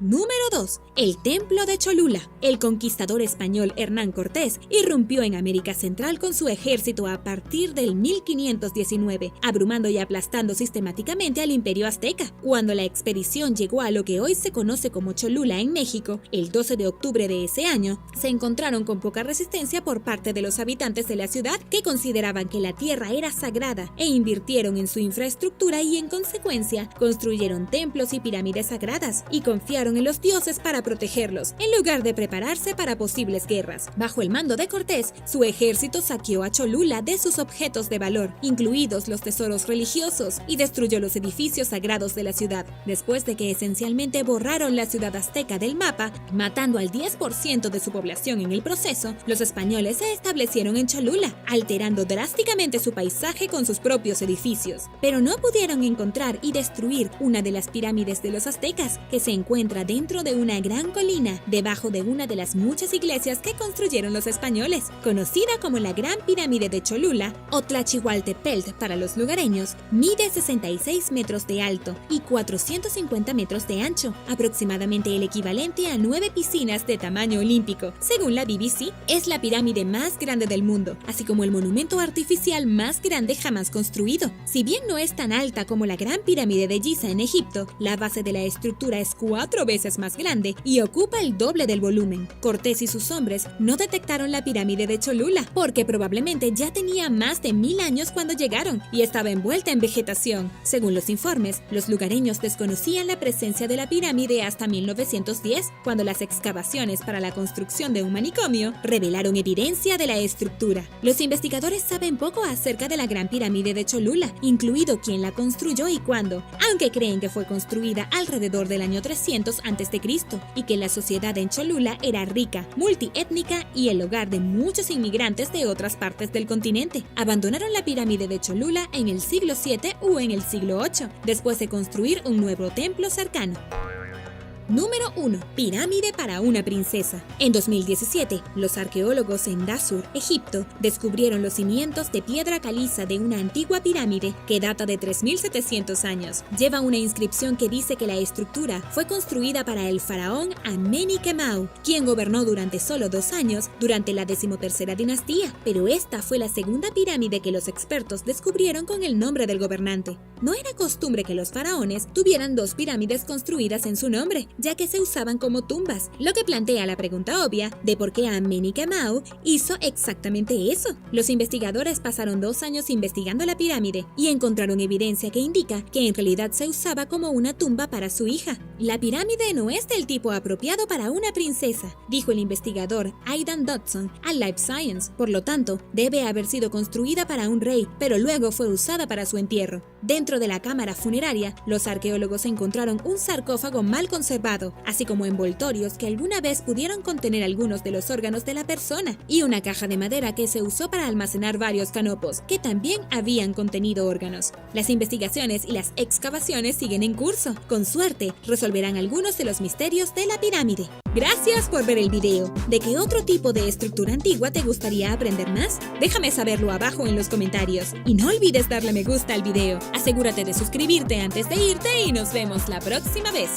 Número 2. El Templo de Cholula. El conquistador español Hernán Cortés irrumpió en América Central con su ejército a partir del 1519, abrumando y aplastando sistemáticamente al Imperio Azteca. Cuando la expedición llegó a lo que hoy se conoce como Cholula en México, el 12 de octubre de ese año, se encontraron con poca resistencia por parte de los habitantes de la ciudad, que consideraban que la tierra era sagrada e invirtieron en su infraestructura y, en consecuencia, construyeron templos y pirámides sagradas y confiaron en los dioses para protegerlos, en lugar de prepararse para posibles guerras. Bajo el mando de Cortés, su ejército saqueó a Cholula de sus objetos de valor, incluidos los tesoros religiosos, y destruyó los edificios sagrados de la ciudad, después de que esencialmente borraron la ciudad azteca del mapa, matando al 10% de su población en el proceso. Los españoles se establecieron en Cholula, alterando drásticamente su paisaje con sus propios edificios, pero no pudieron encontrar y destruir una de las pirámides de los aztecas, que se encuentra dentro de una gran colina, debajo de una de las muchas iglesias que construyeron los españoles, conocida como la Gran Pirámide de Cholula o Tlachihualtepelt para los lugareños. Mide 66 metros de alto y 450 metros de ancho, aproximadamente el equivalente a 9 piscinas de tamaño olímpico. Según la BBC, es la pirámide más grande del mundo, así como el monumento artificial más grande jamás construido. Si bien no es tan alta como la Gran Pirámide de Giza en Egipto, la base de la estructura es 4 veces más grande y ocupa el doble del volumen. Cortés y sus hombres no detectaron la pirámide de Cholula porque probablemente ya tenía más de 1000 años cuando llegaron y estaba envuelta en vegetación. Según los informes, los lugareños desconocían la presencia de la pirámide hasta 1910, cuando las excavaciones para la construcción de un manicomio revelaron evidencia de la estructura. Los investigadores saben poco acerca de la Gran Pirámide de Cholula, incluido quién la construyó y cuándo, aunque creen que fue construida alrededor del año 300 a.C. y que la sociedad en Cholula era rica, multiétnica y el hogar de muchos inmigrantes de otras partes del continente. Abandonaron la pirámide de Cholula en el siglo VII o en el siglo VIII, después de construir un nuevo templo cercano. Número 1. Pirámide para una princesa. En 2017, los arqueólogos en Dashur, Egipto, descubrieron los cimientos de piedra caliza de una antigua pirámide que data de 3.700 años. Lleva una inscripción que dice que la estructura fue construida para el faraón Amenikemau, quien gobernó durante solo 2 años durante la 13ª dinastía, pero esta fue la segunda pirámide que los expertos descubrieron con el nombre del gobernante. No era costumbre que los faraones tuvieran 2 pirámides construidas en su nombre, ya que se usaban como tumbas, lo que plantea la pregunta obvia de por qué Amenikemau hizo exactamente eso. Los investigadores pasaron 2 años investigando la pirámide y encontraron evidencia que indica que en realidad se usaba como una tumba para su hija. La pirámide no es del tipo apropiado para una princesa, dijo el investigador Aidan Dodson a Life Science. Por lo tanto, debe haber sido construida para un rey, pero luego fue usada para su entierro. Dentro de la cámara funeraria, los arqueólogos encontraron un sarcófago mal conservado conservado, así como envoltorios que alguna vez pudieron contener algunos de los órganos de la persona, y una caja de madera que se usó para almacenar varios canopos, que también habían contenido órganos. Las investigaciones y las excavaciones siguen en curso. Con suerte, resolverán algunos de los misterios de la pirámide. Gracias por ver el video. ¿De qué otro tipo de estructura antigua te gustaría aprender más? Déjame saberlo abajo en los comentarios. Y no olvides darle me gusta al video. Asegúrate de suscribirte antes de irte y nos vemos la próxima vez.